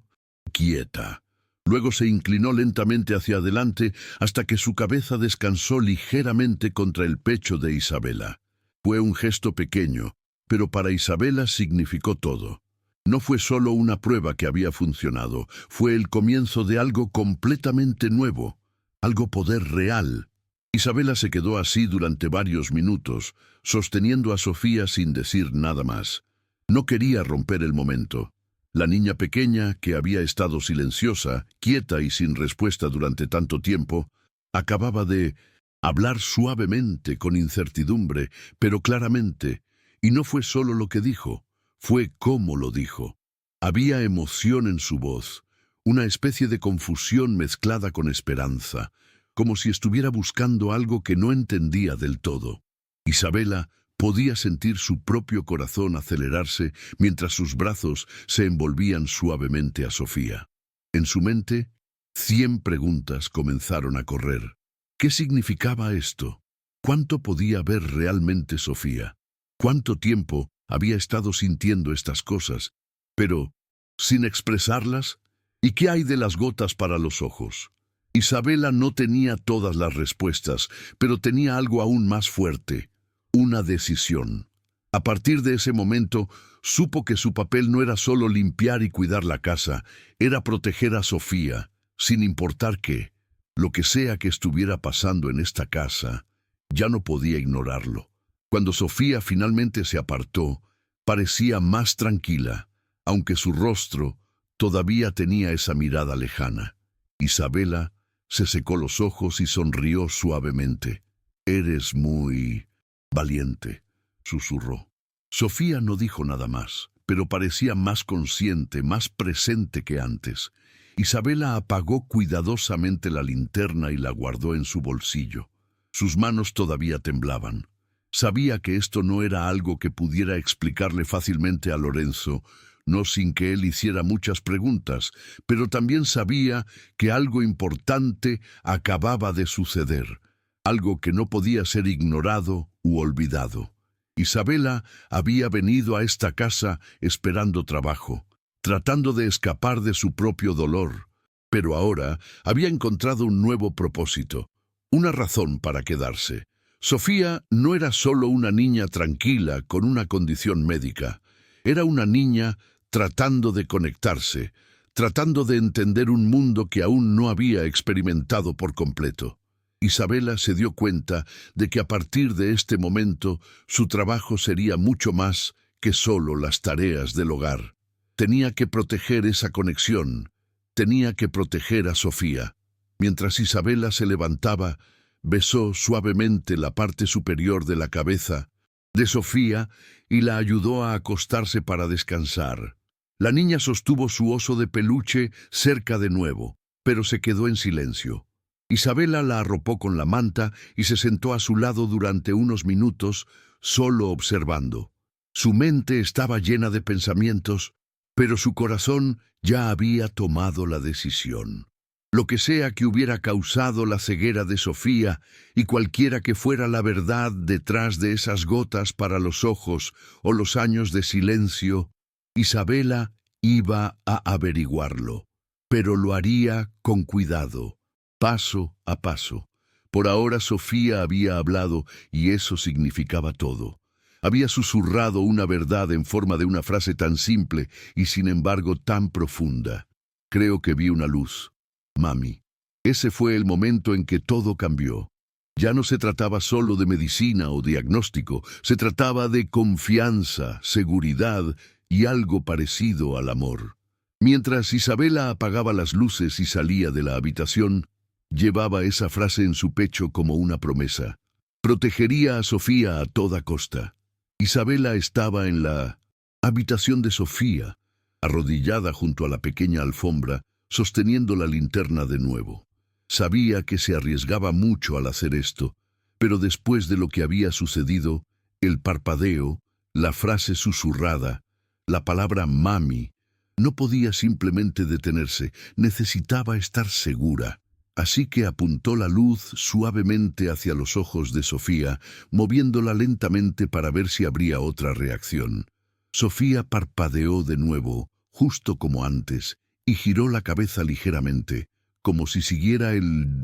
quieta. Luego se inclinó lentamente hacia adelante hasta que su cabeza descansó ligeramente contra el pecho de Isabela. Fue un gesto pequeño, pero para Isabela significó todo. No fue solo una prueba que había funcionado, fue el comienzo de algo completamente nuevo, algo poder real. Isabela se quedó así durante varios minutos, sosteniendo a Sofía sin decir nada más. No quería romper el momento. La niña pequeña, que había estado silenciosa, quieta y sin respuesta durante tanto tiempo, acababa de hablar suavemente, con incertidumbre, pero claramente, y no fue solo lo que dijo, fue cómo lo dijo. Había emoción en su voz, una especie de confusión mezclada con esperanza, como si estuviera buscando algo que no entendía del todo. Isabela podía sentir su propio corazón acelerarse mientras sus brazos se envolvían suavemente a Sofía. En su mente, 100 preguntas comenzaron a correr. ¿Qué significaba esto? ¿Cuánto podía ver realmente Sofía? ¿Cuánto tiempo había estado sintiendo estas cosas, pero sin expresarlas? ¿Y qué hay de las gotas para los ojos? Isabela no tenía todas las respuestas, pero tenía algo aún más fuerte: una decisión. A partir de ese momento, supo que su papel no era solo limpiar y cuidar la casa, era proteger a Sofía, sin importar qué. Lo que sea que estuviera pasando en esta casa, ya no podía ignorarlo. Cuando Sofía finalmente se apartó, parecía más tranquila, aunque su rostro todavía tenía esa mirada lejana. Isabela se secó los ojos y sonrió suavemente. «Eres muy valiente», susurró. Sofía no dijo nada más, pero parecía más consciente, más presente que antes. Isabela apagó cuidadosamente la linterna y la guardó en su bolsillo. Sus manos todavía temblaban. Sabía que esto no era algo que pudiera explicarle fácilmente a Lorenzo, no sin que él hiciera muchas preguntas, pero también sabía que algo importante acababa de suceder, algo que no podía ser ignorado u olvidado. Isabela había venido a esta casa esperando trabajo, tratando de escapar de su propio dolor, pero ahora había encontrado un nuevo propósito, una razón para quedarse. Sofía no era solo una niña tranquila con una condición médica, era una niña tratando de conectarse, tratando de entender un mundo que aún no había experimentado por completo. Isabela se dio cuenta de que a partir de este momento su trabajo sería mucho más que solo las tareas del hogar. Tenía que proteger esa conexión, tenía que proteger a Sofía. Mientras Isabela se levantaba, besó suavemente la parte superior de la cabeza de Sofía y la ayudó a acostarse para descansar. La niña sostuvo su oso de peluche cerca de nuevo, pero se quedó en silencio. Isabela la arropó con la manta y se sentó a su lado durante unos minutos, solo observando. Su mente estaba llena de pensamientos, pero su corazón ya había tomado la decisión. Lo que sea que hubiera causado la ceguera de Sofía y cualquiera que fuera la verdad detrás de esas gotas para los ojos o los años de silencio, Isabela iba a averiguarlo, pero lo haría con cuidado, paso a paso. Por ahora Sofía había hablado y eso significaba todo. Había susurrado una verdad en forma de una frase tan simple y sin embargo tan profunda. Creo que vi una luz, mami. Ese fue el momento en que todo cambió. Ya no se trataba solo de medicina o diagnóstico, se trataba de confianza, seguridad y algo parecido al amor. Mientras Isabela apagaba las luces y salía de la habitación, llevaba esa frase en su pecho como una promesa. Protegería a Sofía a toda costa. Isabela estaba en la habitación de Sofía, arrodillada junto a la pequeña alfombra, sosteniendo la linterna de nuevo. Sabía que se arriesgaba mucho al hacer esto, pero después de lo que había sucedido, el parpadeo, la frase susurrada, la palabra mami, no podía simplemente detenerse, necesitaba estar segura. Así que apuntó la luz suavemente hacia los ojos de Sofía, moviéndola lentamente para ver si habría otra reacción. Sofía parpadeó de nuevo, justo como antes, y giró la cabeza ligeramente, como si siguiera el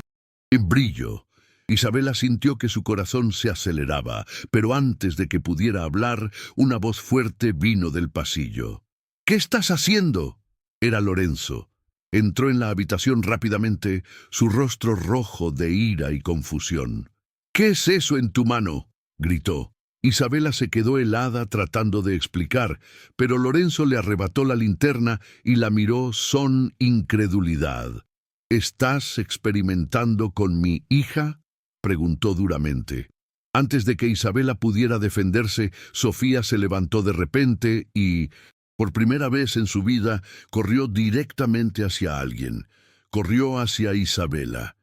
brillo. Isabela sintió que su corazón se aceleraba, pero antes de que pudiera hablar, una voz fuerte vino del pasillo. «¿Qué estás haciendo?». Era Lorenzo. Entró en la habitación rápidamente, su rostro rojo de ira y confusión. «¿Qué es eso en tu mano?», gritó. Isabela se quedó helada tratando de explicar, pero Lorenzo le arrebató la linterna y la miró con incredulidad. «¿Estás experimentando con mi hija?», preguntó duramente. Antes de que Isabela pudiera defenderse, Sofía se levantó de repente y, por primera vez en su vida, corrió directamente hacia alguien. Corrió hacia Isabela.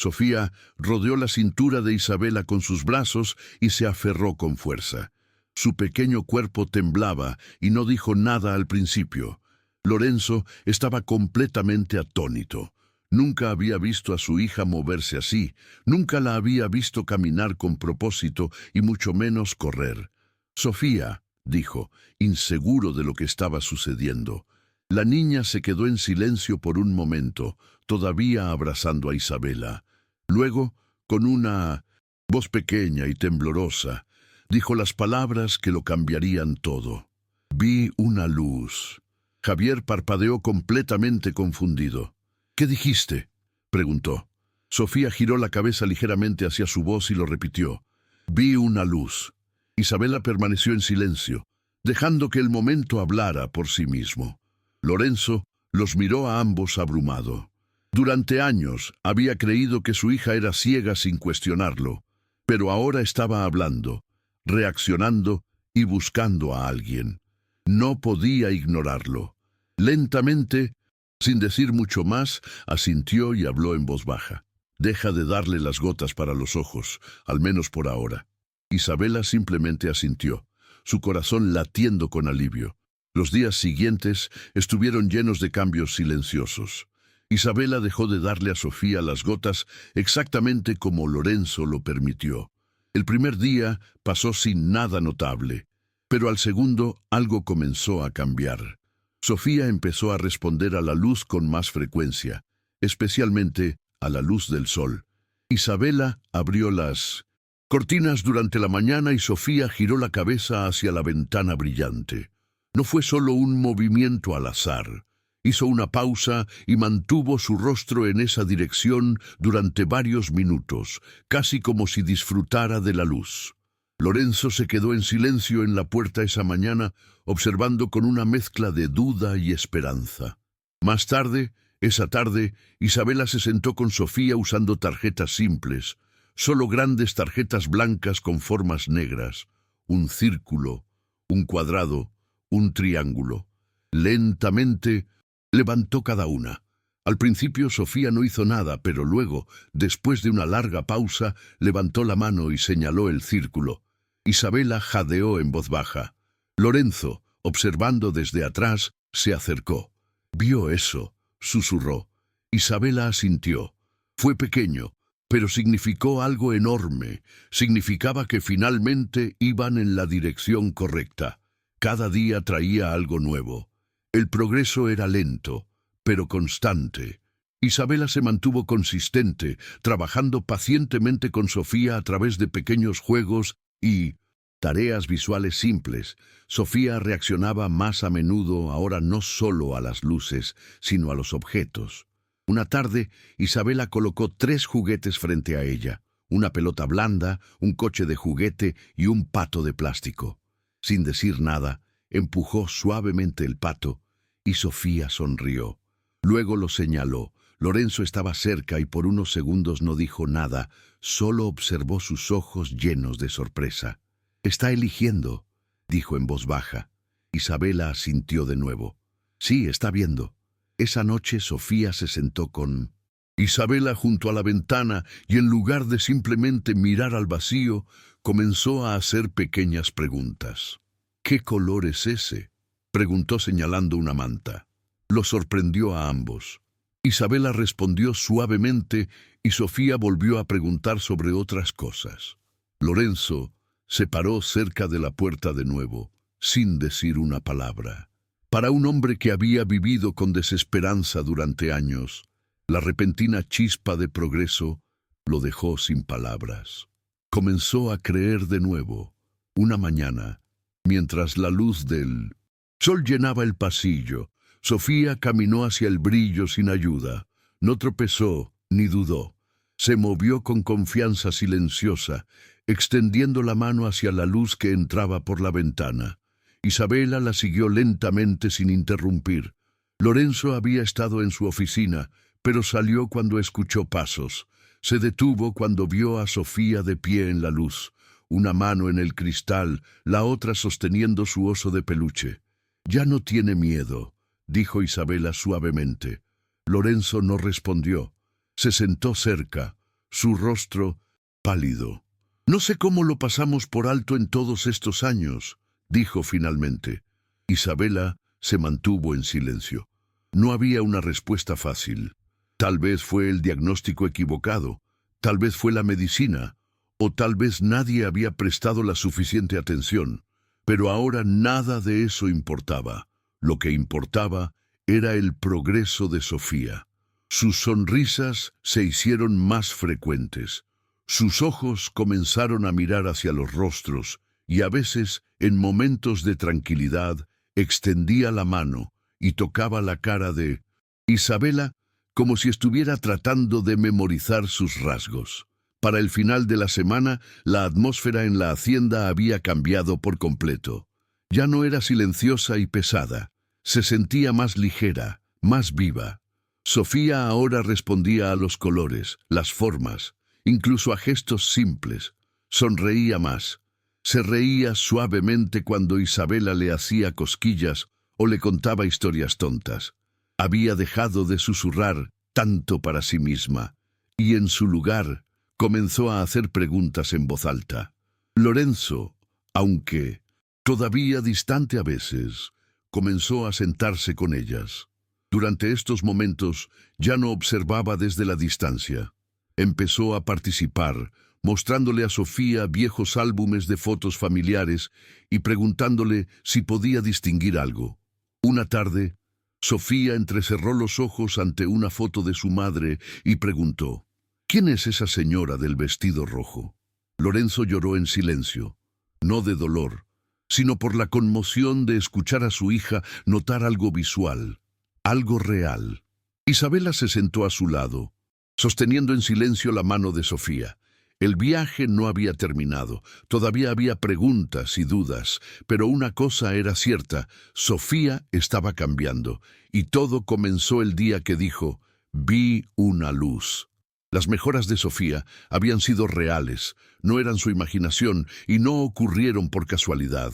Sofía rodeó la cintura de Isabela con sus brazos y se aferró con fuerza. Su pequeño cuerpo temblaba y no dijo nada al principio. Lorenzo estaba completamente atónito. Nunca había visto a su hija moverse así, nunca la había visto caminar con propósito y mucho menos correr. «Sofía», dijo, inseguro de lo que estaba sucediendo. La niña se quedó en silencio por un momento, todavía abrazando a Isabela. Luego, con una voz pequeña y temblorosa, dijo las palabras que lo cambiarían todo. «Vi una luz». Javier parpadeó completamente confundido. «¿Qué dijiste?», preguntó. Sofía giró la cabeza ligeramente hacia su voz y lo repitió. «Vi una luz». Isabela permaneció en silencio, dejando que el momento hablara por sí mismo. Lorenzo los miró a ambos abrumado. Durante años había creído que su hija era ciega sin cuestionarlo, pero ahora estaba hablando, reaccionando y buscando a alguien. No podía ignorarlo. Lentamente, sin decir mucho más, asintió y habló en voz baja. «Deja de darle las gotas para los ojos, al menos por ahora». Isabela simplemente asintió, su corazón latiendo con alivio. Los días siguientes estuvieron llenos de cambios silenciosos. Isabela dejó de darle a Sofía las gotas exactamente como Lorenzo lo permitió. El primer día pasó sin nada notable, pero al segundo algo comenzó a cambiar. Sofía empezó a responder a la luz con más frecuencia, especialmente a la luz del sol. Isabela abrió las cortinas durante la mañana y Sofía giró la cabeza hacia la ventana brillante. No fue solo un movimiento al azar. Hizo una pausa y mantuvo su rostro en esa dirección durante varios minutos, casi como si disfrutara de la luz. Lorenzo se quedó en silencio en la puerta esa mañana, observando con una mezcla de duda y esperanza. Más tarde, esa tarde, Isabela se sentó con Sofía usando tarjetas simples, solo grandes tarjetas blancas con formas negras, un círculo, un cuadrado, un triángulo. Lentamente levantó cada una. Al principio Sofía no hizo nada, pero luego, después de una larga pausa, levantó la mano y señaló el círculo. Isabela jadeó en voz baja. Lorenzo, observando desde atrás, se acercó. «¿Vio eso?», susurró. Isabela asintió. Fue pequeño, pero significó algo enorme. Significaba que finalmente iban en la dirección correcta. Cada día traía algo nuevo. El progreso era lento, pero constante. Isabela se mantuvo consistente, trabajando pacientemente con Sofía a través de pequeños juegos y tareas visuales simples. Sofía reaccionaba más a menudo ahora no solo a las luces, sino a los objetos. Una tarde, Isabela colocó 3 juguetes frente a ella, una pelota blanda, un coche de juguete y un pato de plástico. Sin decir nada, empujó suavemente el pato y Sofía sonrió. Luego lo señaló. Lorenzo estaba cerca y por unos segundos no dijo nada, solo observó sus ojos llenos de sorpresa. «Está eligiendo», dijo en voz baja. Isabela asintió de nuevo. «Sí, está viendo». Esa noche Sofía se sentó con Isabela junto a la ventana y en lugar de simplemente mirar al vacío, comenzó a hacer pequeñas preguntas. «¿Qué color es ese?», preguntó señalando una manta. Lo sorprendió a ambos. Isabela respondió suavemente y Sofía volvió a preguntar sobre otras cosas. Lorenzo se paró cerca de la puerta de nuevo, sin decir una palabra. Para un hombre que había vivido con desesperanza durante años, la repentina chispa de progreso lo dejó sin palabras. Comenzó a creer de nuevo. Una mañana, mientras la luz del sol llenaba el pasillo, Sofía caminó hacia el brillo sin ayuda. No tropezó ni dudó. Se movió con confianza silenciosa, extendiendo la mano hacia la luz que entraba por la ventana. Isabela la siguió lentamente sin interrumpir. Lorenzo había estado en su oficina, pero salió cuando escuchó pasos. Se detuvo cuando vio a Sofía de pie en la luz, una mano en el cristal, la otra sosteniendo su oso de peluche. «Ya no tiene miedo», dijo Isabela suavemente. Lorenzo no respondió. Se sentó cerca, su rostro pálido. «No sé cómo lo pasamos por alto en todos estos años», dijo finalmente. Isabela se mantuvo en silencio. No había una respuesta fácil. Tal vez fue el diagnóstico equivocado, tal vez fue la medicina, o tal vez nadie había prestado la suficiente atención. Pero ahora nada de eso importaba. Lo que importaba era el progreso de Sofía. Sus sonrisas se hicieron más frecuentes. Sus ojos comenzaron a mirar hacia los rostros y a veces, en momentos de tranquilidad, extendía la mano y tocaba la cara de Isabela como si estuviera tratando de memorizar sus rasgos. Para el final de la semana, la atmósfera en la hacienda había cambiado por completo. Ya no era silenciosa y pesada. Se sentía más ligera, más viva. Sofía ahora respondía a los colores, las formas, incluso a gestos simples. Sonreía más. Se reía suavemente cuando Isabela le hacía cosquillas o le contaba historias tontas. Había dejado de susurrar tanto para sí misma, y en su lugar comenzó a hacer preguntas en voz alta. Lorenzo, aunque todavía distante a veces, comenzó a sentarse con ellas. Durante estos momentos ya no observaba desde la distancia. Empezó a participar, mostrándole a Sofía viejos álbumes de fotos familiares y preguntándole si podía distinguir algo. Una tarde, Sofía entrecerró los ojos ante una foto de su madre y preguntó: «¿Quién es esa señora del vestido rojo?». Lorenzo lloró en silencio, no de dolor, sino por la conmoción de escuchar a su hija notar algo visual, algo real. Isabela se sentó a su lado, sosteniendo en silencio la mano de Sofía. El viaje no había terminado, todavía había preguntas y dudas, pero una cosa era cierta: Sofía estaba cambiando, y todo comenzó el día que dijo: «Vi una luz». Las mejoras de Sofía habían sido reales, no eran su imaginación y no ocurrieron por casualidad.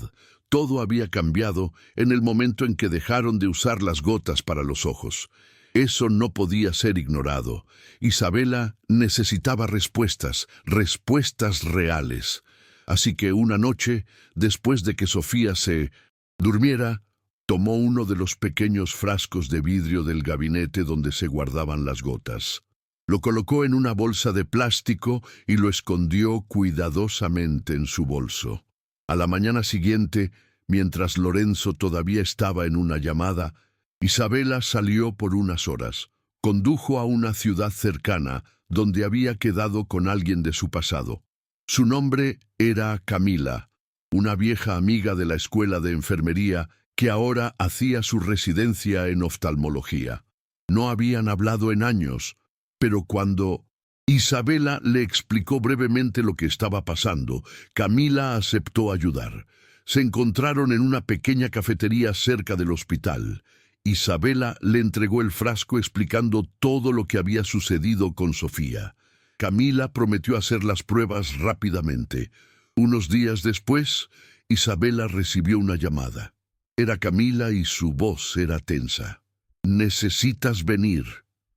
Todo había cambiado en el momento en que dejaron de usar las gotas para los ojos. Eso no podía ser ignorado. Isabela necesitaba respuestas, respuestas reales. Así que una noche, después de que Sofía se durmiera, tomó uno de los pequeños frascos de vidrio del gabinete donde se guardaban las gotas. Lo colocó en una bolsa de plástico y lo escondió cuidadosamente en su bolso. A la mañana siguiente, mientras Lorenzo todavía estaba en una llamada, Isabela salió por unas horas. Condujo a una ciudad cercana, donde había quedado con alguien de su pasado. Su nombre era Camila, una vieja amiga de la escuela de enfermería que ahora hacía su residencia en oftalmología. No habían hablado en años, pero cuando Isabela le explicó brevemente lo que estaba pasando, Camila aceptó ayudar. Se encontraron en una pequeña cafetería cerca del hospital. Isabela le entregó el frasco explicando todo lo que había sucedido con Sofía. Camila prometió hacer las pruebas rápidamente. Unos días después, Isabela recibió una llamada. Era Camila y su voz era tensa. «Necesitas venir»,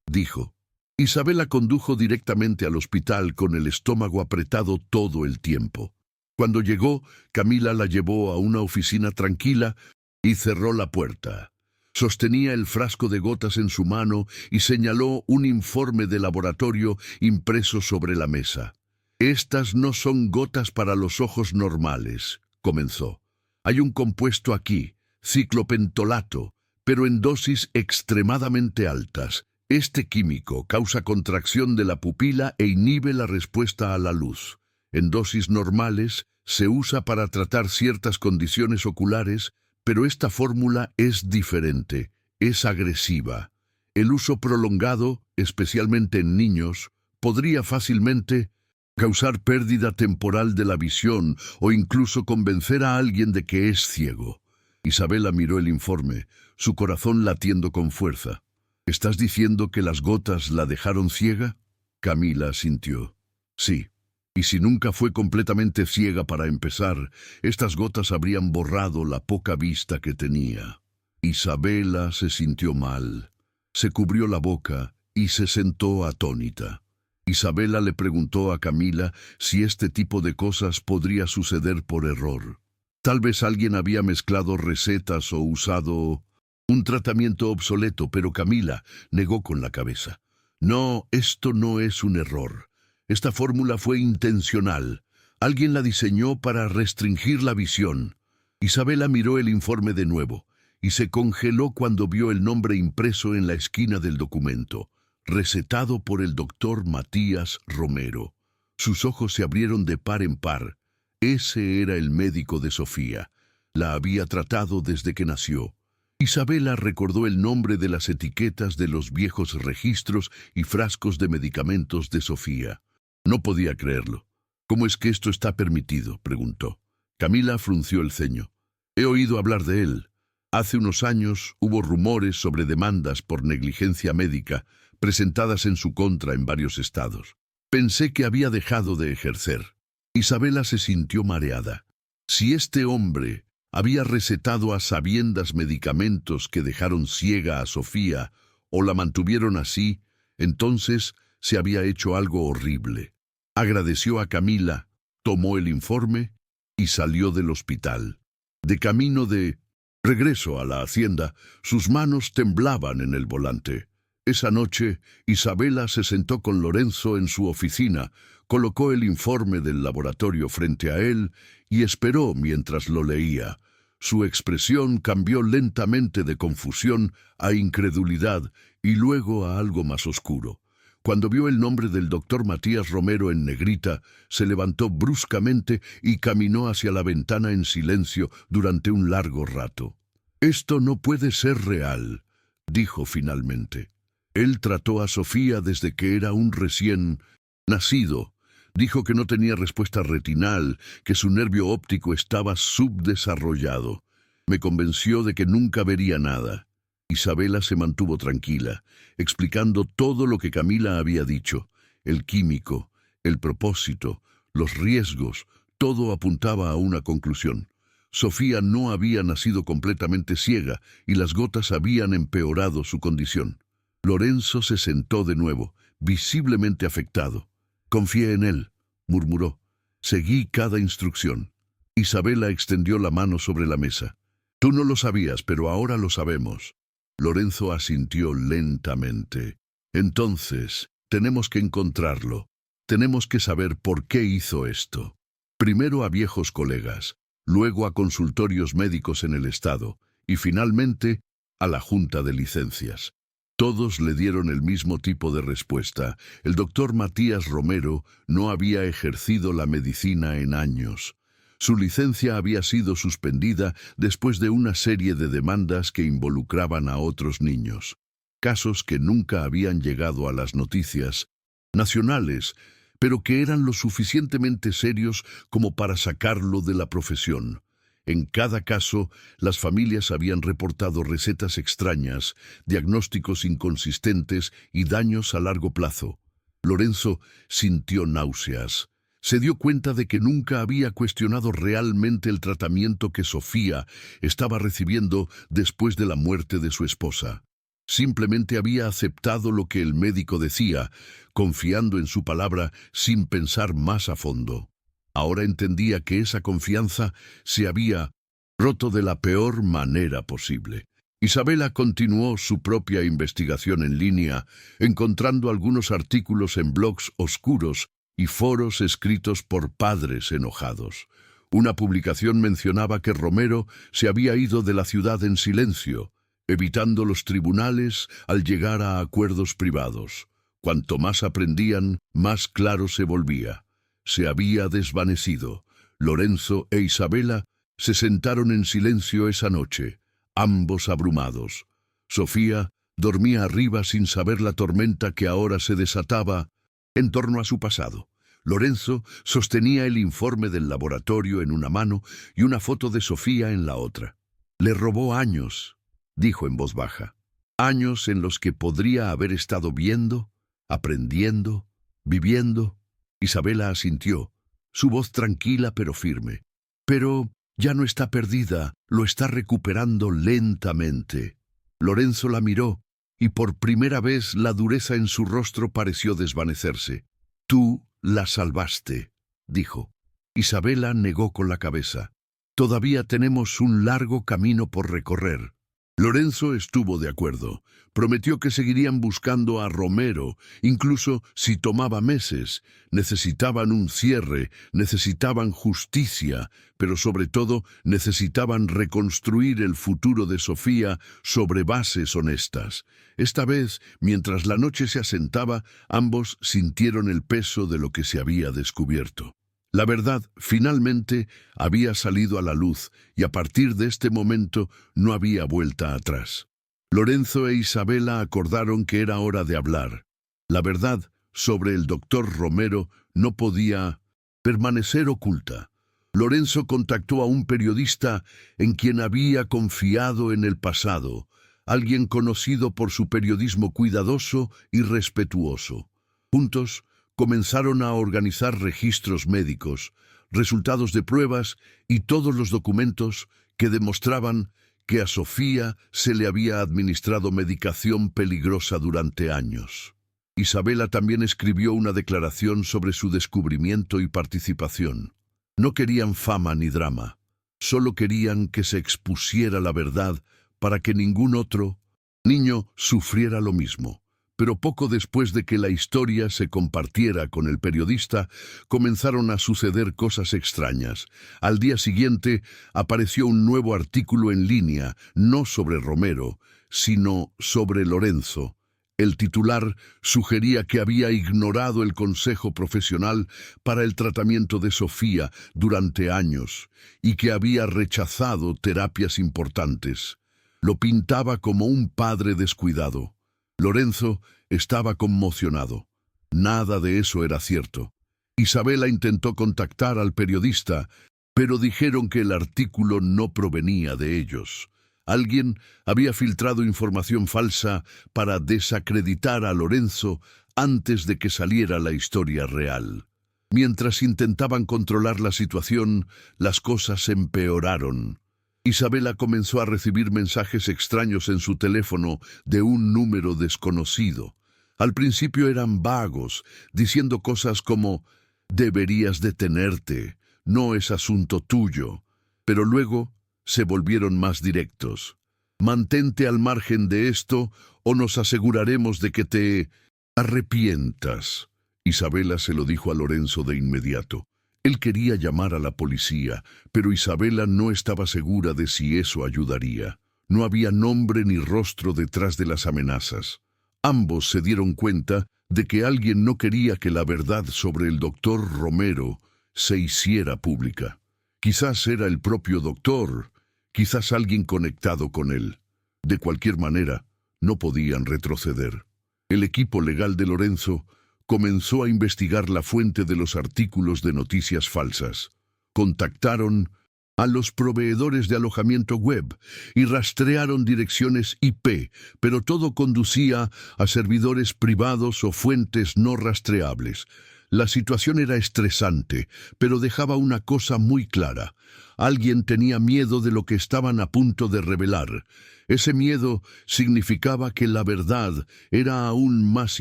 dijo. Isabela condujo directamente al hospital con el estómago apretado todo el tiempo. Cuando llegó, Camila la llevó a una oficina tranquila y cerró la puerta. Sostenía el frasco de gotas en su mano y señaló un informe de laboratorio impreso sobre la mesa. «Estas no son gotas para los ojos normales», comenzó. «Hay un compuesto aquí, ciclopentolato, pero en dosis extremadamente altas. Este químico causa contracción de la pupila e inhibe la respuesta a la luz. En dosis normales se usa para tratar ciertas condiciones oculares, pero esta fórmula es diferente, es agresiva. El uso prolongado, especialmente en niños, podría fácilmente causar pérdida temporal de la visión o incluso convencer a alguien de que es ciego». Isabela miró el informe, su corazón latiendo con fuerza. «¿Estás diciendo que las gotas la dejaron ciega?». Camila asintió. «Sí. Y si nunca fue completamente ciega para empezar, estas gotas habrían borrado la poca vista que tenía». Isabela se sintió mal. Se cubrió la boca y se sentó atónita. Isabela le preguntó a Camila si este tipo de cosas podría suceder por error. Tal vez alguien había mezclado recetas o usado un tratamiento obsoleto, pero Camila negó con la cabeza. No, esto no es un error. Esta fórmula fue intencional. Alguien la diseñó para restringir la visión. Isabela miró el informe de nuevo y se congeló cuando vio el nombre impreso en la esquina del documento, recetado por el doctor Matías Romero. Sus ojos se abrieron de par en par. Ese era el médico de Sofía. La había tratado desde que nació. Isabela recordó el nombre de las etiquetas de los viejos registros y frascos de medicamentos de Sofía. No podía creerlo. ¿Cómo es que esto está permitido?, preguntó. Camila frunció el ceño. He oído hablar de él. Hace unos años hubo rumores sobre demandas por negligencia médica presentadas en su contra en varios estados. Pensé que había dejado de ejercer. Isabela se sintió mareada. Si este hombre había recetado a sabiendas medicamentos que dejaron ciega a Sofía o la mantuvieron así, entonces se había hecho algo horrible. Agradeció a Camila, tomó el informe y salió del hospital. De camino de regreso a la hacienda, sus manos temblaban en el volante. Esa noche, Isabela se sentó con Lorenzo en su oficina, colocó el informe del laboratorio frente a él y esperó mientras lo leía. Su expresión cambió lentamente de confusión a incredulidad y luego a algo más oscuro. Cuando vio el nombre del doctor Matías Romero en negrita, se levantó bruscamente y caminó hacia la ventana en silencio durante un largo rato. «Esto no puede ser real», dijo finalmente. Él trató a Sofía desde que era un recién nacido. Dijo que no tenía respuesta retinal, que su nervio óptico estaba subdesarrollado. Me convenció de que nunca vería nada. Isabela se mantuvo tranquila, explicando todo lo que Camila había dicho. El químico, el propósito, los riesgos, todo apuntaba a una conclusión. Sofía no había nacido completamente ciega y las gotas habían empeorado su condición. Lorenzo se sentó de nuevo, visiblemente afectado. «Confié en él», murmuró. «Seguí cada instrucción». Isabela extendió la mano sobre la mesa. «Tú no lo sabías, pero ahora lo sabemos». Lorenzo asintió lentamente. «Entonces, tenemos que encontrarlo. Tenemos que saber por qué hizo esto. Primero a viejos colegas, luego a consultorios médicos en el estado y finalmente a la Junta de Licencias». Todos le dieron el mismo tipo de respuesta. El doctor Matías Romero no había ejercido la medicina en años. Su licencia había sido suspendida después de una serie de demandas que involucraban a otros niños. Casos que nunca habían llegado a las noticias nacionales, pero que eran lo suficientemente serios como para sacarlo de la profesión. En cada caso, las familias habían reportado recetas extrañas, diagnósticos inconsistentes y daños a largo plazo. Lorenzo sintió náuseas. Se dio cuenta de que nunca había cuestionado realmente el tratamiento que Sofía estaba recibiendo después de la muerte de su esposa. Simplemente había aceptado lo que el médico decía, confiando en su palabra sin pensar más a fondo. Ahora entendía que esa confianza se había roto de la peor manera posible. Isabela continuó su propia investigación en línea, encontrando algunos artículos en blogs oscuros y foros escritos por padres enojados. Una publicación mencionaba que Romero se había ido de la ciudad en silencio, evitando los tribunales al llegar a acuerdos privados. Cuanto más aprendían, más claro se volvía. Se había desvanecido. Lorenzo e Isabela se sentaron en silencio esa noche, ambos abrumados. Sofía dormía arriba sin saber la tormenta que ahora se desataba en torno a su pasado. Lorenzo sostenía el informe del laboratorio en una mano y una foto de Sofía en la otra. «Le robó años», dijo en voz baja. «Años en los que podría haber estado viendo, aprendiendo, viviendo». Isabela asintió, su voz tranquila pero firme. «Pero ya no está perdida, lo está recuperando lentamente». Lorenzo la miró, y por primera vez la dureza en su rostro pareció desvanecerse. Tú la salvaste, dijo. Isabela negó con la cabeza. Todavía tenemos un largo camino por recorrer. Lorenzo estuvo de acuerdo. Prometió que seguirían buscando a Romero, incluso si tomaba meses. Necesitaban un cierre, necesitaban justicia, pero sobre todo necesitaban reconstruir el futuro de Sofía sobre bases honestas. Esta vez, mientras la noche se asentaba, ambos sintieron el peso de lo que se había descubierto. La verdad, finalmente, había salido a la luz y a partir de este momento no había vuelta atrás. Lorenzo e Isabela acordaron que era hora de hablar. La verdad sobre el doctor Romero no podía permanecer oculta. Lorenzo contactó a un periodista en quien había confiado en el pasado, alguien conocido por su periodismo cuidadoso y respetuoso. Juntos, comenzaron a organizar registros médicos, resultados de pruebas y todos los documentos que demostraban que a Sofía se le había administrado medicación peligrosa durante años. Isabela también escribió una declaración sobre su descubrimiento y participación. No querían fama ni drama, solo querían que se expusiera la verdad para que ningún otro niño sufriera lo mismo. Pero poco después de que la historia se compartiera con el periodista, comenzaron a suceder cosas extrañas. Al día siguiente apareció un nuevo artículo en línea, no sobre Romero, sino sobre Lorenzo. El titular sugería que había ignorado el consejo profesional para el tratamiento de Sofía durante años y que había rechazado terapias importantes. Lo pintaba como un padre descuidado. Lorenzo estaba conmocionado. Nada de eso era cierto. Isabela intentó contactar al periodista, pero dijeron que el artículo no provenía de ellos. Alguien había filtrado información falsa para desacreditar a Lorenzo antes de que saliera la historia real. Mientras intentaban controlar la situación, las cosas empeoraron. Isabela comenzó a recibir mensajes extraños en su teléfono de un número desconocido. Al principio eran vagos, diciendo cosas como «deberías detenerte, no es asunto tuyo», pero luego se volvieron más directos. «Mantente al margen de esto o nos aseguraremos de que te arrepientas». Isabela se lo dijo a Lorenzo de inmediato. Él quería llamar a la policía, pero Isabela no estaba segura de si eso ayudaría. No había nombre ni rostro detrás de las amenazas. Ambos se dieron cuenta de que alguien no quería que la verdad sobre el doctor Romero se hiciera pública. Quizás era el propio doctor, quizás alguien conectado con él. De cualquier manera, no podían retroceder. El equipo legal de Lorenzo comenzó a investigar la fuente de los artículos de noticias falsas. Contactaron a los proveedores de alojamiento web y rastrearon direcciones IP, pero todo conducía a servidores privados o fuentes no rastreables. La situación era estresante, pero dejaba una cosa muy clara. Alguien tenía miedo de lo que estaban a punto de revelar. Ese miedo significaba que la verdad era aún más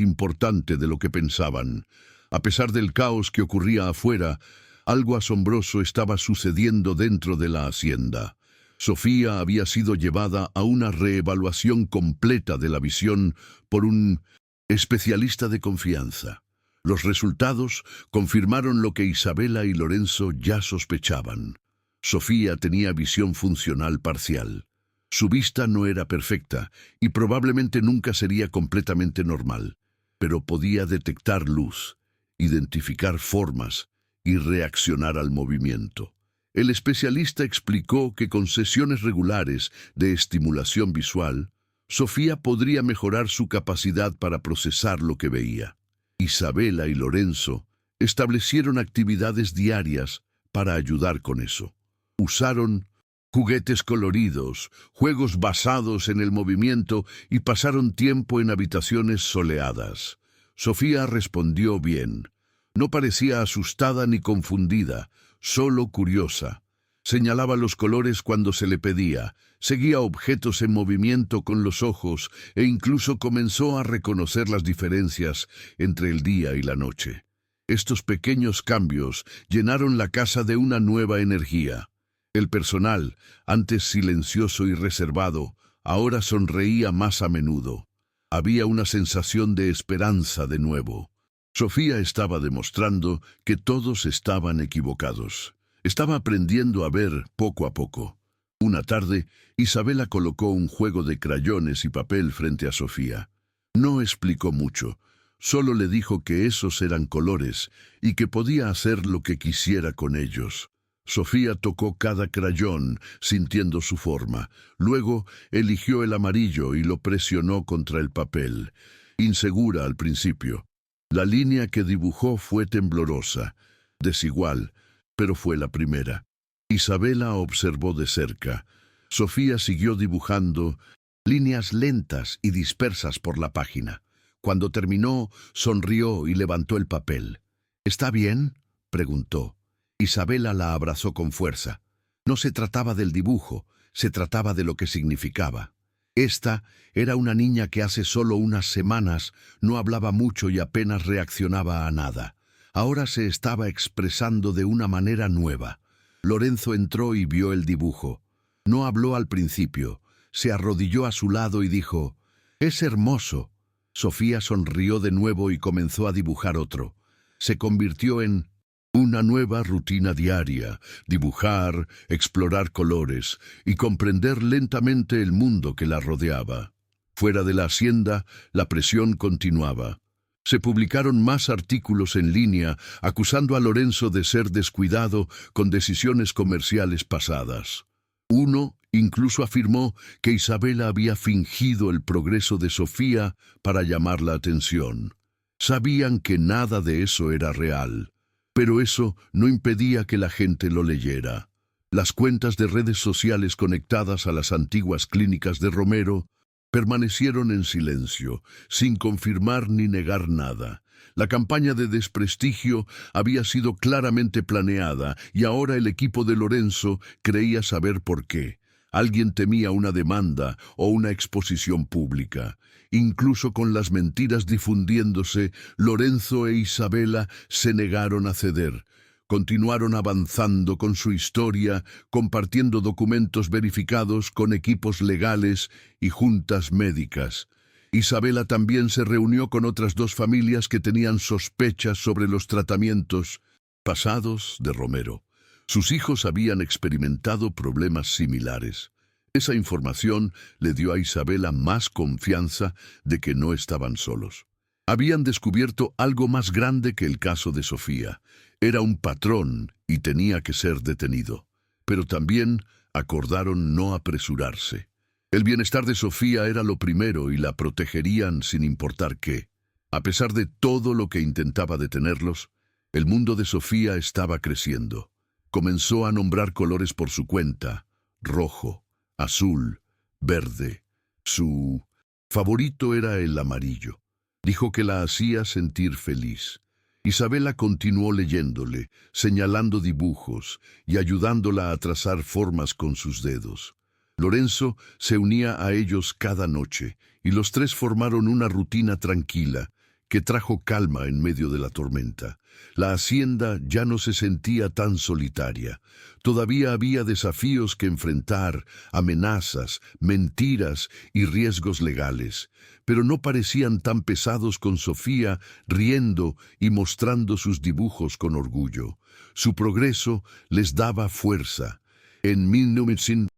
importante de lo que pensaban. A pesar del caos que ocurría afuera, algo asombroso estaba sucediendo dentro de la hacienda. Sofía había sido llevada a una reevaluación completa de la visión por un especialista de confianza. Los resultados confirmaron lo que Isabela y Lorenzo ya sospechaban. Sofía tenía visión funcional parcial. Su vista no era perfecta y probablemente nunca sería completamente normal, pero podía detectar luz, identificar formas y reaccionar al movimiento. El especialista explicó que con sesiones regulares de estimulación visual, Sofía podría mejorar su capacidad para procesar lo que veía. Isabela y Lorenzo establecieron actividades diarias para ayudar con eso. Usaron juguetes coloridos, juegos basados en el movimiento y pasaron tiempo en habitaciones soleadas. Sofía respondió bien. No parecía asustada ni confundida, solo curiosa. Señalaba los colores cuando se le pedía, seguía objetos en movimiento con los ojos e incluso comenzó a reconocer las diferencias entre el día y la noche. Estos pequeños cambios llenaron la casa de una nueva energía. El personal, antes silencioso y reservado, ahora sonreía más a menudo. Había una sensación de esperanza de nuevo. Sofía estaba demostrando que todos estaban equivocados. Estaba aprendiendo a ver poco a poco. Una tarde, Isabela colocó un juego de crayones y papel frente a Sofía. No explicó mucho, solo le dijo que esos eran colores y que podía hacer lo que quisiera con ellos. Sofía tocó cada crayón, sintiendo su forma. Luego eligió el amarillo y lo presionó contra el papel, insegura al principio. La línea que dibujó fue temblorosa, desigual, pero fue la primera. Isabela observó de cerca. Sofía siguió dibujando líneas lentas y dispersas por la página. Cuando terminó, sonrió y levantó el papel. ¿Está bien?, preguntó. Isabela la abrazó con fuerza. No se trataba del dibujo, se trataba de lo que significaba. Esta era una niña que hace solo unas semanas no hablaba mucho y apenas reaccionaba a nada. Ahora se estaba expresando de una manera nueva. Lorenzo entró y vio el dibujo. No habló al principio. Se arrodilló a su lado y dijo: «Es hermoso». Sofía sonrió de nuevo y comenzó a dibujar otro. Se convirtió en una nueva rutina diaria: dibujar, explorar colores y comprender lentamente el mundo que la rodeaba. Fuera de la hacienda, la presión continuaba. Se publicaron más artículos en línea acusando a Lorenzo de ser descuidado con decisiones comerciales pasadas. Uno incluso afirmó que Isabela había fingido el progreso de Sofía para llamar la atención. Sabían que nada de eso era real. Pero eso no impedía que la gente lo leyera. Las cuentas de redes sociales conectadas a las antiguas clínicas de Romero permanecieron en silencio, sin confirmar ni negar nada. La campaña de desprestigio había sido claramente planeada y ahora el equipo de Lorenzo creía saber por qué. Alguien temía una demanda o una exposición pública. Incluso con las mentiras difundiéndose, Lorenzo e Isabela se negaron a ceder. Continuaron avanzando con su historia, compartiendo documentos verificados con equipos legales y juntas médicas. Isabela también se reunió con otras dos familias que tenían sospechas sobre los tratamientos pasados de Romero. Sus hijos habían experimentado problemas similares. Esa información le dio a Isabela más confianza de que no estaban solos. Habían descubierto algo más grande que el caso de Sofía. Era un patrón y tenía que ser detenido. Pero también acordaron no apresurarse. El bienestar de Sofía era lo primero y la protegerían sin importar qué. A pesar de todo lo que intentaba detenerlos, el mundo de Sofía estaba creciendo. Comenzó a nombrar colores por su cuenta: rojo, azul, verde. Su favorito era el amarillo. Dijo que la hacía sentir feliz. Isabela continuó leyéndole, señalando dibujos y ayudándola a trazar formas con sus dedos. Lorenzo se unía a ellos cada noche, y los tres formaron una rutina tranquila que trajo calma en medio de la tormenta. La hacienda ya no se sentía tan solitaria. Todavía había desafíos que enfrentar, amenazas, mentiras y riesgos legales, pero no parecían tan pesados con Sofía riendo y mostrando sus dibujos con orgullo. Su progreso les daba fuerza. En 1900,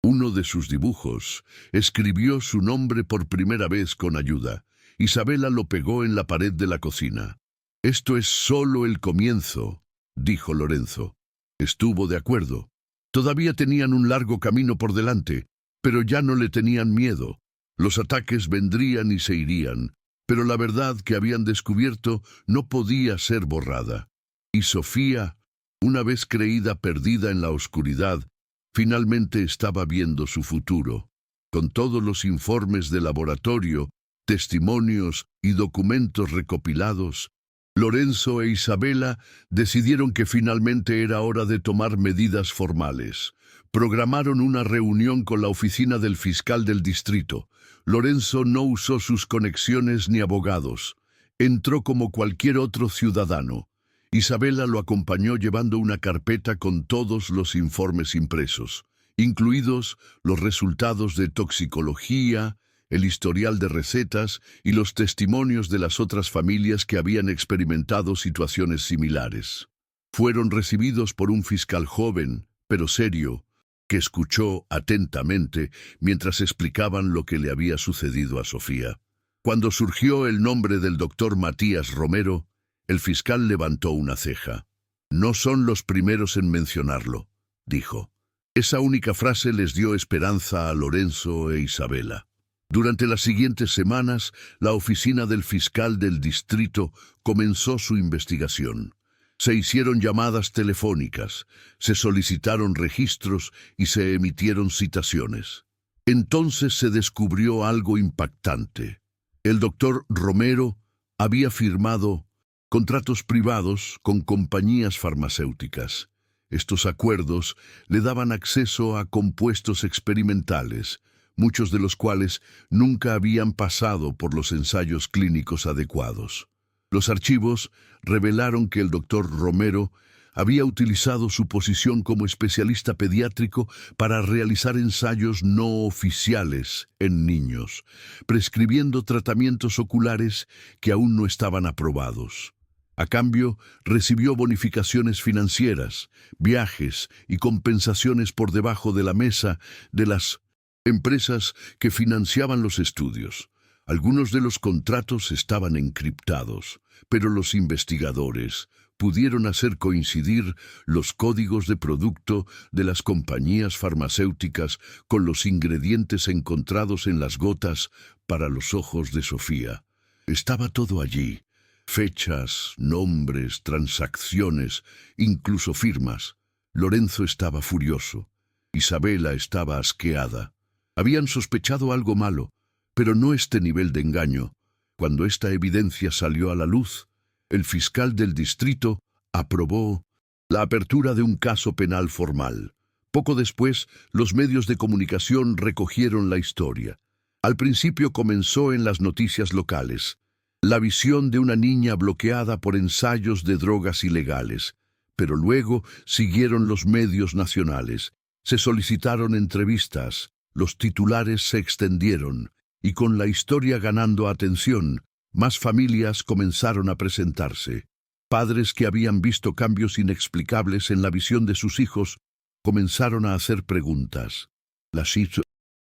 uno de sus dibujos escribió su nombre por primera vez con ayuda. Isabela lo pegó en la pared de la cocina. «Esto es solo el comienzo», dijo Lorenzo. Estuvo de acuerdo. Todavía tenían un largo camino por delante, pero ya no le tenían miedo. Los ataques vendrían y se irían, pero la verdad que habían descubierto no podía ser borrada. Y Sofía, una vez creída perdida en la oscuridad, finalmente estaba viendo su futuro. Con todos los informes de laboratorio, testimonios y documentos recopilados, Lorenzo e Isabela decidieron que finalmente era hora de tomar medidas formales. Programaron una reunión con la oficina del fiscal del distrito. Lorenzo no usó sus conexiones ni abogados. Entró como cualquier otro ciudadano. Isabela lo acompañó llevando una carpeta con todos los informes impresos, incluidos los resultados de toxicología, el historial de recetas y los testimonios de las otras familias que habían experimentado situaciones similares. Fueron recibidos por un fiscal joven, pero serio, que escuchó atentamente mientras explicaban lo que le había sucedido a Sofía. Cuando surgió el nombre del doctor Matías Romero, el fiscal levantó una ceja. «No son los primeros en mencionarlo», dijo. Esa única frase les dio esperanza a Lorenzo e Isabela. Durante las siguientes semanas, la oficina del fiscal del distrito comenzó su investigación. Se hicieron llamadas telefónicas, se solicitaron registros y se emitieron citaciones. Entonces se descubrió algo impactante. El doctor Romero había firmado contratos privados con compañías farmacéuticas. Estos acuerdos le daban acceso a compuestos experimentales, muchos de los cuales nunca habían pasado por los ensayos clínicos adecuados. Los archivos revelaron que el doctor Romero había utilizado su posición como especialista pediátrico para realizar ensayos no oficiales en niños, prescribiendo tratamientos oculares que aún no estaban aprobados. A cambio, recibió bonificaciones financieras, viajes y compensaciones por debajo de la mesa de las empresas que financiaban los estudios. Algunos de los contratos estaban encriptados, pero los investigadores pudieron hacer coincidir los códigos de producto de las compañías farmacéuticas con los ingredientes encontrados en las gotas para los ojos de Sofía. Estaba todo allí: fechas, nombres, transacciones, incluso firmas. Lorenzo estaba furioso. Isabela estaba asqueada. Habían sospechado algo malo, pero no este nivel de engaño. Cuando esta evidencia salió a la luz, el fiscal del distrito aprobó la apertura de un caso penal formal. Poco después, los medios de comunicación recogieron la historia. Al principio comenzó en las noticias locales, la visión de una niña bloqueada por ensayos de drogas ilegales, pero luego siguieron los medios nacionales. Se solicitaron entrevistas, los titulares se extendieron, y con la historia ganando atención, más familias comenzaron a presentarse. Padres que habían visto cambios inexplicables en la visión de sus hijos comenzaron a hacer preguntas. La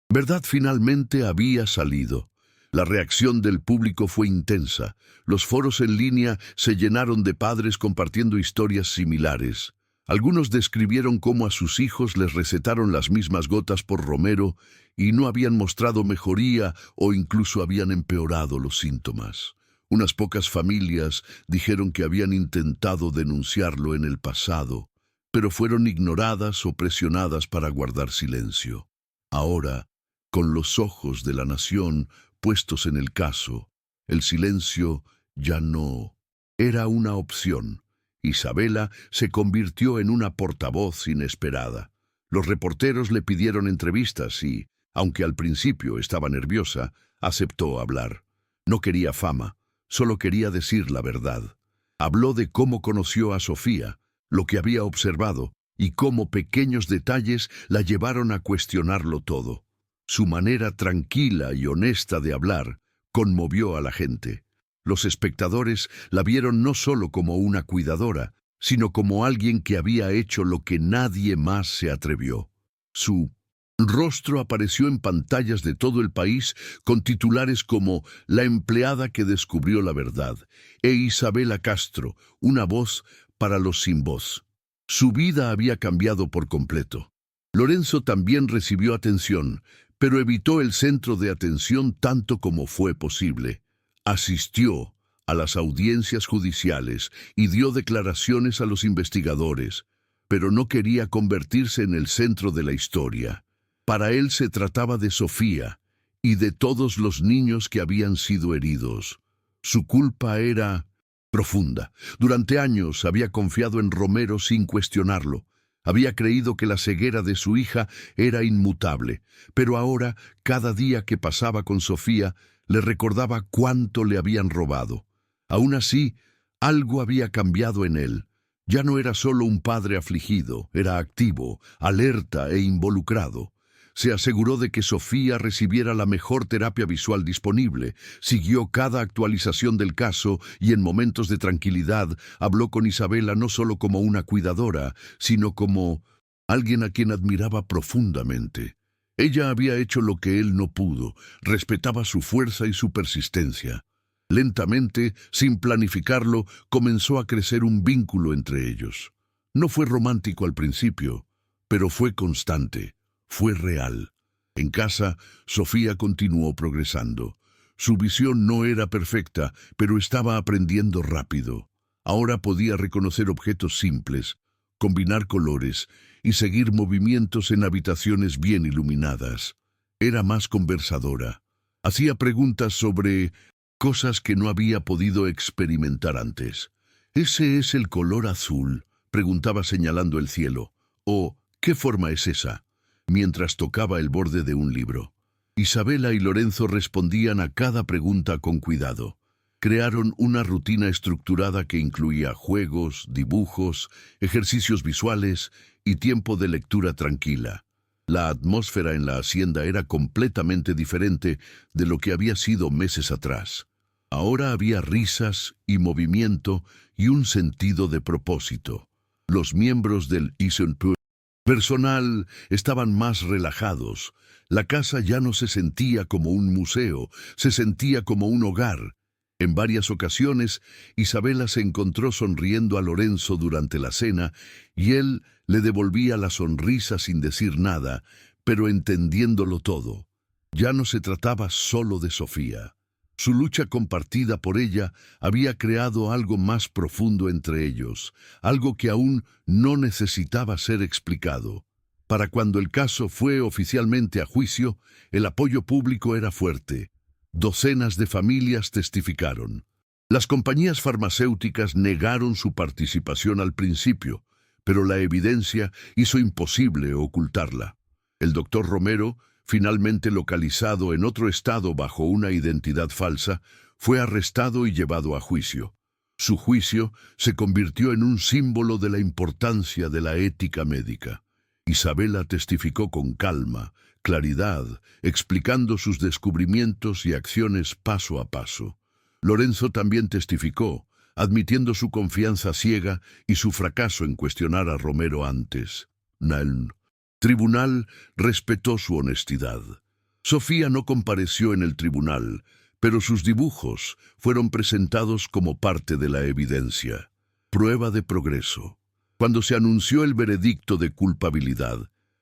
verdad finalmente había salido. La reacción del público fue intensa. Los foros en línea se llenaron de padres compartiendo historias similares. Algunos describieron cómo a sus hijos les recetaron las mismas gotas por Romero y no habían mostrado mejoría o incluso habían empeorado los síntomas. Unas pocas familias dijeron que habían intentado denunciarlo en el pasado, pero fueron ignoradas o presionadas para guardar silencio. Ahora, con los ojos de la nación puestos en el caso, el silencio ya no era una opción. Isabela se convirtió en una portavoz inesperada. Los reporteros le pidieron entrevistas y, aunque al principio estaba nerviosa, aceptó hablar. No quería fama, solo quería decir la verdad. Habló de cómo conoció a Sofía, lo que había observado, y cómo pequeños detalles la llevaron a cuestionarlo todo. Su manera tranquila y honesta de hablar conmovió a la gente. Los espectadores la vieron no solo como una cuidadora, sino como alguien que había hecho lo que nadie más se atrevió. Su rostro apareció en pantallas de todo el país con titulares como «La empleada que descubrió la verdad» e «Isabela Castro, una voz para los sin voz». Su vida había cambiado por completo. Lorenzo también recibió atención, pero evitó el centro de atención tanto como fue posible. Asistió a las audiencias judiciales y dio declaraciones a los investigadores, pero no quería convertirse en el centro de la historia. Para él se trataba de Sofía y de todos los niños que habían sido heridos. Su culpa era profunda. Durante años había confiado en Romero sin cuestionarlo. Había creído que la ceguera de su hija era inmutable, pero ahora, cada día que pasaba con Sofía, le recordaba cuánto le habían robado. Aún así, Algo había cambiado en él. Ya no era solo un padre afligido, era activo, alerta e involucrado. Se aseguró de que Sofía recibiera la mejor terapia visual disponible, siguió cada actualización del caso y en momentos de tranquilidad habló con Isabela no solo como una cuidadora, sino como alguien a quien admiraba profundamente. Ella había hecho lo que él no pudo, respetaba su fuerza y su persistencia. Lentamente, sin planificarlo, comenzó a crecer un vínculo entre ellos. No fue romántico al principio, pero fue constante, fue real. En casa, Sofía continuó progresando. Su visión no era perfecta, pero estaba aprendiendo rápido. Ahora podía reconocer objetos simples, combinar colores y seguir movimientos en habitaciones bien iluminadas. Era más conversadora. Hacía preguntas sobre cosas que no había podido experimentar antes. «¿Ese es el color azul?», preguntaba señalando el cielo. «¿O qué forma es esa?», mientras tocaba el borde de un libro. Isabela y Lorenzo respondían a cada pregunta con cuidado. Crearon una rutina estructurada que incluía juegos, dibujos, ejercicios visuales y tiempo de lectura tranquila. La atmósfera en la hacienda era completamente diferente de lo que había sido meses atrás. Ahora había risas y movimiento y un sentido de propósito. Los miembros del Isenpur personal estaban más relajados. La casa ya no se sentía como un museo, se sentía como un hogar. En varias ocasiones, Isabela se encontró sonriendo a Lorenzo durante la cena y él le devolvía la sonrisa sin decir nada, pero entendiéndolo todo. Ya no se trataba solo de Sofía. Su lucha compartida por ella había creado algo más profundo entre ellos, algo que aún no necesitaba ser explicado. Para cuando el caso fue oficialmente a juicio, el apoyo público era fuerte. Docenas de familias testificaron. Las compañías farmacéuticas negaron su participación al principio, pero la evidencia hizo imposible ocultarla. El doctor Romero, finalmente localizado en otro estado bajo una identidad falsa, fue arrestado y llevado a juicio. Su juicio se convirtió en un símbolo de la importancia de la ética médica. Isabela testificó con calma, claridad, explicando sus descubrimientos y acciones paso a paso. Lorenzo también testificó, admitiendo su confianza ciega y su fracaso en cuestionar a Romero antes. El tribunal respetó su honestidad. Sofía no compareció en el tribunal, pero sus dibujos fueron presentados como parte de la evidencia. Prueba de progreso. Cuando se anunció el veredicto de culpabilidad,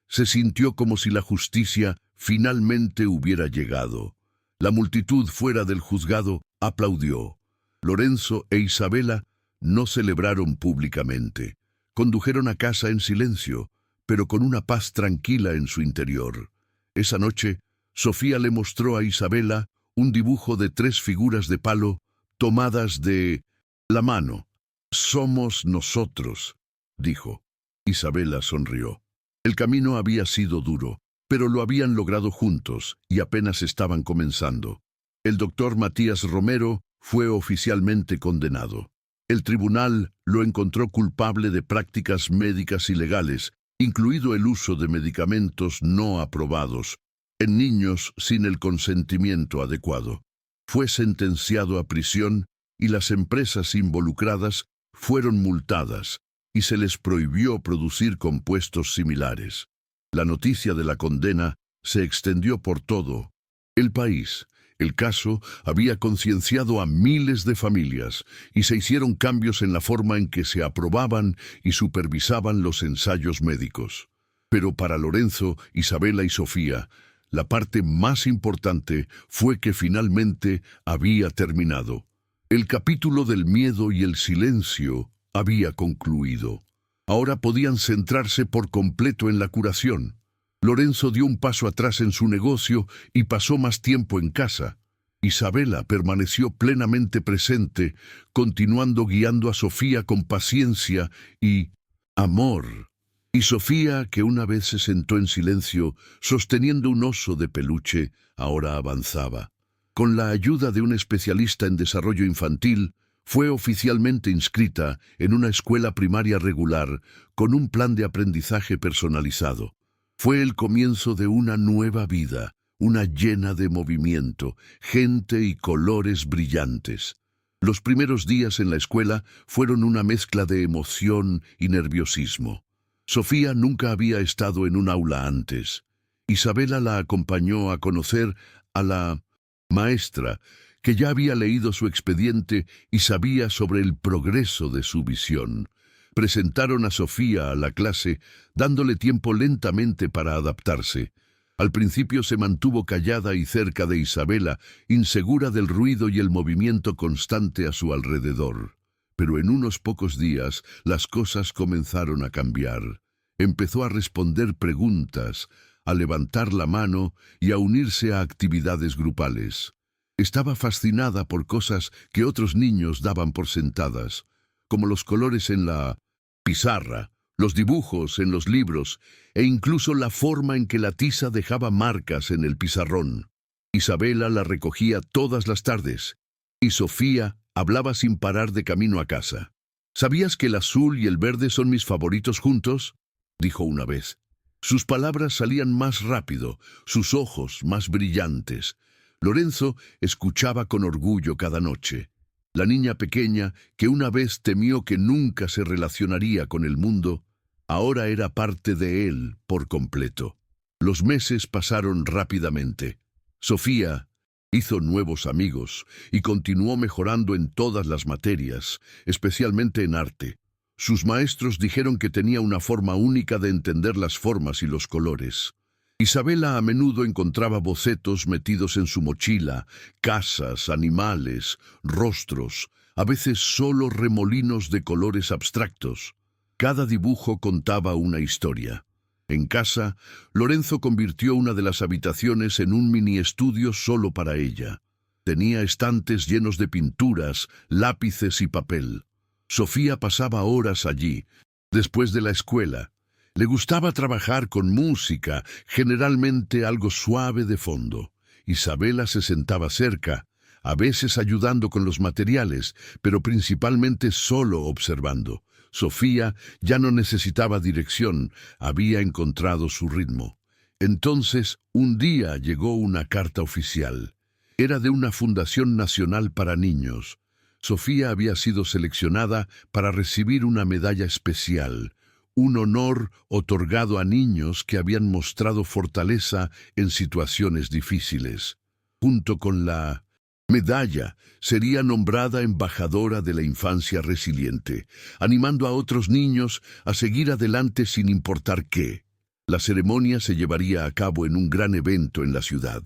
se sintió como si la justicia finalmente hubiera llegado. La multitud fuera del juzgado aplaudió. Lorenzo e Isabela no celebraron públicamente. Condujeron a casa en silencio, pero con una paz tranquila en su interior. Esa noche, Sofía le mostró a Isabela un dibujo de 3 figuras de palo tomadas de la mano. «Somos nosotros», dijo. Isabela sonrió. El camino había sido duro, pero lo habían logrado juntos y apenas estaban comenzando. El doctor Matías Romero fue oficialmente condenado. El tribunal lo encontró culpable de prácticas médicas ilegales, incluido el uso de medicamentos no aprobados en niños sin el consentimiento adecuado. Fue sentenciado a prisión y las empresas involucradas fueron multadas y se les prohibió producir compuestos similares. La noticia de la condena se extendió por todo el país. El caso había concienciado a miles de familias y se hicieron cambios en la forma en que se aprobaban y supervisaban los ensayos médicos. Pero para Lorenzo, Isabela y Sofía, la parte más importante fue que finalmente había terminado. El capítulo del miedo y el silencio había concluido. Ahora podían centrarse por completo en la curación. Lorenzo dio un paso atrás en su negocio y pasó más tiempo en casa. Isabela permaneció plenamente presente, continuando guiando a Sofía con paciencia y amor. Y Sofía, que una vez se sentó en silencio, sosteniendo un oso de peluche, ahora avanzaba. Con la ayuda de un especialista en desarrollo infantil, Fue oficialmente inscrita en una escuela primaria regular con un plan de aprendizaje personalizado. Fue el comienzo de una nueva vida, una llena de movimiento, gente y colores brillantes. Los primeros días en la escuela fueron una mezcla de emoción y nerviosismo. Sofía nunca había estado en un aula antes. Isabela la acompañó a conocer a la maestra, que ya había leído su expediente y sabía sobre el progreso de su visión. Presentaron a Sofía a la clase, dándole tiempo lentamente para adaptarse. Al principio se mantuvo callada y cerca de Isabela, insegura del ruido y el movimiento constante a su alrededor. Pero en unos pocos días las cosas comenzaron a cambiar. Empezó a responder preguntas, a levantar la mano y a unirse a actividades grupales. Estaba fascinada por cosas que otros niños daban por sentadas, como los colores en la pizarra, los dibujos en los libros e incluso la forma en que la tiza dejaba marcas en el pizarrón. Isabela la recogía todas las tardes y Sofía hablaba sin parar de camino a casa. ¿Sabías que el azul y el verde son mis favoritos juntos?, dijo una vez. Sus palabras salían más rápido, sus ojos más brillantes. Lorenzo escuchaba con orgullo cada noche. La niña pequeña, que una vez temió que nunca se relacionaría con el mundo, ahora era parte de él por completo. Los meses pasaron rápidamente. Sofía hizo nuevos amigos y continuó mejorando en todas las materias, especialmente en arte. Sus maestros dijeron que tenía una forma única de entender las formas y los colores. Isabela a menudo encontraba bocetos metidos en su mochila, casas, animales, rostros, a veces solo remolinos de colores abstractos. Cada dibujo contaba una historia. En casa, Lorenzo convirtió una de las habitaciones en un mini estudio solo para ella. Tenía estantes llenos de pinturas, lápices y papel. Sofía pasaba horas allí, después de la escuela. Le gustaba trabajar con música, generalmente algo suave de fondo. Isabela se sentaba cerca, a veces ayudando con los materiales, pero principalmente solo observando. Sofía ya no necesitaba dirección, había encontrado su ritmo. Entonces, un día llegó una carta oficial. Era de una fundación nacional para niños. Sofía había sido seleccionada para recibir una medalla especial, un honor otorgado a niños que habían mostrado fortaleza en situaciones difíciles. Junto con la medalla, sería nombrada embajadora de la infancia resiliente, animando a otros niños a seguir adelante sin importar qué. La ceremonia se llevaría a cabo en un gran evento en la ciudad.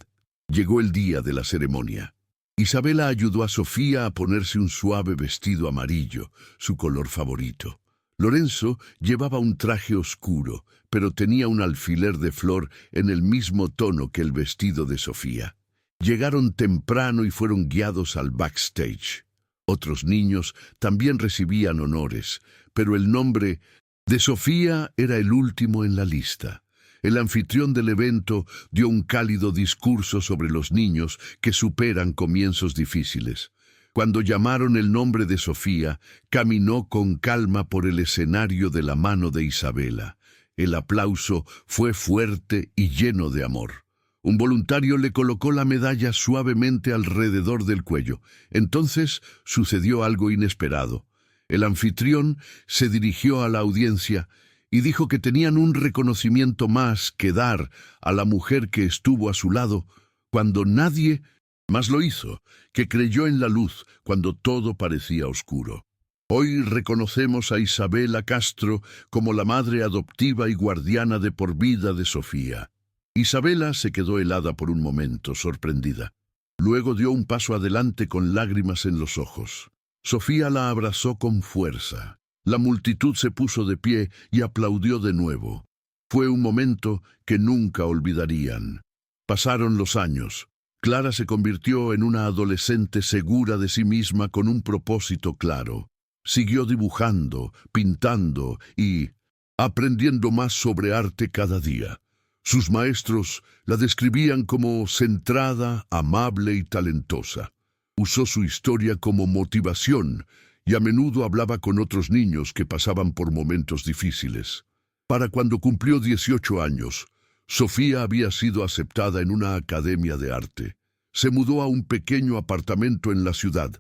Llegó el día de la ceremonia. Isabela ayudó a Sofía a ponerse un suave vestido amarillo, su color favorito. Lorenzo llevaba un traje oscuro, pero tenía un alfiler de flor en el mismo tono que el vestido de Sofía. Llegaron temprano y fueron guiados al backstage. Otros niños también recibían honores, pero el nombre de Sofía era el último en la lista. El anfitrión del evento dio un cálido discurso sobre los niños que superan comienzos difíciles. Cuando llamaron el nombre de Sofía, caminó con calma por el escenario de la mano de Isabela. El aplauso fue fuerte y lleno de amor. Un voluntario le colocó la medalla suavemente alrededor del cuello. Entonces sucedió algo inesperado. El anfitrión se dirigió a la audiencia y dijo que tenían un reconocimiento más que dar a la mujer que estuvo a su lado cuando nadie más lo hizo, que creyó en la luz cuando todo parecía oscuro. Hoy reconocemos a Isabela Castro como la madre adoptiva y guardiana de por vida de Sofía. Isabela se quedó helada por un momento, sorprendida. Luego dio un paso adelante con lágrimas en los ojos. Sofía la abrazó con fuerza. La multitud se puso de pie y aplaudió de nuevo. Fue un momento que nunca olvidarían. Pasaron los años. Clara se convirtió en una adolescente segura de sí misma con un propósito claro. Siguió dibujando, pintando y aprendiendo más sobre arte cada día. Sus maestros la describían como centrada, amable y talentosa. Usó su historia como motivación y a menudo hablaba con otros niños que pasaban por momentos difíciles. Para cuando cumplió 18 años, Sofía había sido aceptada en una academia de arte. Se mudó a un pequeño apartamento en la ciudad,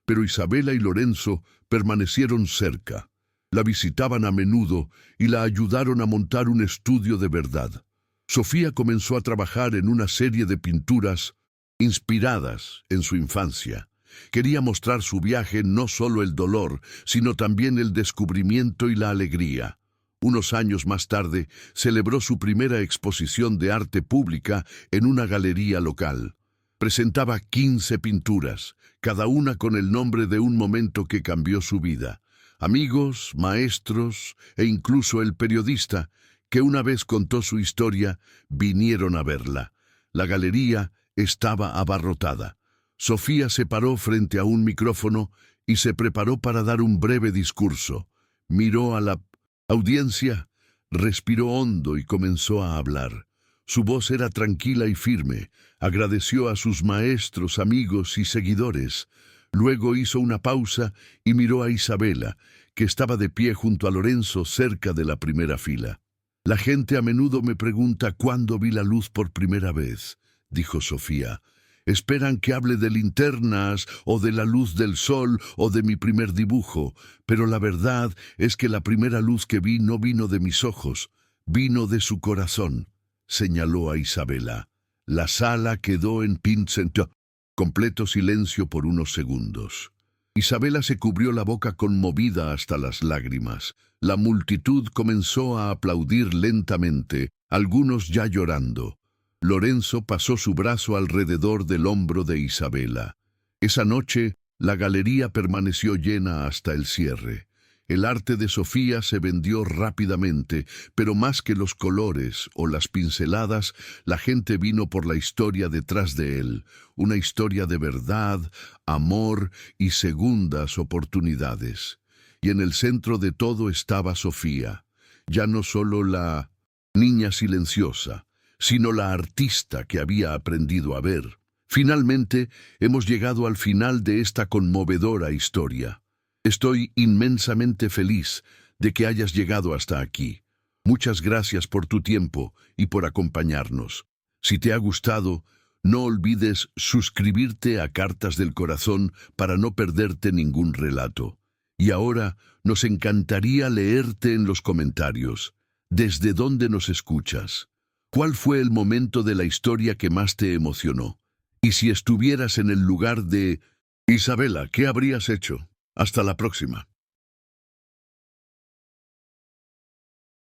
pero Isabela y Lorenzo permanecieron cerca. La visitaban a menudo y la ayudaron a montar un estudio de verdad. Sofía comenzó a trabajar en una serie de pinturas inspiradas en su infancia. Quería mostrar su viaje, no solo el dolor, sino también el descubrimiento y la alegría. Unos años más tarde, celebró su primera exposición de arte pública en una galería local. Presentaba 15 pinturas, cada una con el nombre de un momento que cambió su vida. Amigos, maestros e incluso el periodista, que una vez contó su historia, vinieron a verla. La galería estaba abarrotada. Sofía se paró frente a un micrófono y se preparó para dar un breve discurso. Miró a la audiencia, respiró hondo y comenzó a hablar. Su voz era tranquila y firme. Agradeció a sus maestros, amigos y seguidores. Luego hizo una pausa y miró a Isabela, que estaba de pie junto a Lorenzo cerca de la primera fila. La gente a menudo me pregunta cuándo vi la luz por primera vez, dijo Sofía. Esperan que hable de linternas o de la luz del sol o de mi primer dibujo, pero la verdad es que la primera luz que vi no vino de mis ojos, vino de su corazón, señaló a Isabela. La sala quedó en completo silencio por unos segundos. Isabela se cubrió la boca conmovida hasta las lágrimas. La multitud comenzó a aplaudir lentamente, algunos ya llorando. Lorenzo pasó su brazo alrededor del hombro de Isabela. Esa noche, la galería permaneció llena hasta el cierre. El arte de Sofía se vendió rápidamente, pero más que los colores o las pinceladas, la gente vino por la historia detrás de él, una historia de verdad, amor y segundas oportunidades. Y en el centro de todo estaba Sofía, ya no solo la niña silenciosa, sino la artista que había aprendido a ver. Finalmente, hemos llegado al final de esta conmovedora historia. Estoy inmensamente feliz de que hayas llegado hasta aquí. Muchas gracias por tu tiempo y por acompañarnos. Si te ha gustado, no olvides suscribirte a Cartas del Corazón para no perderte ningún relato. Y ahora nos encantaría leerte en los comentarios. ¿Desde dónde nos escuchas? ¿Cuál fue el momento de la historia que más te emocionó? Y si estuvieras en el lugar de Isabela, ¿qué habrías hecho? Hasta la próxima.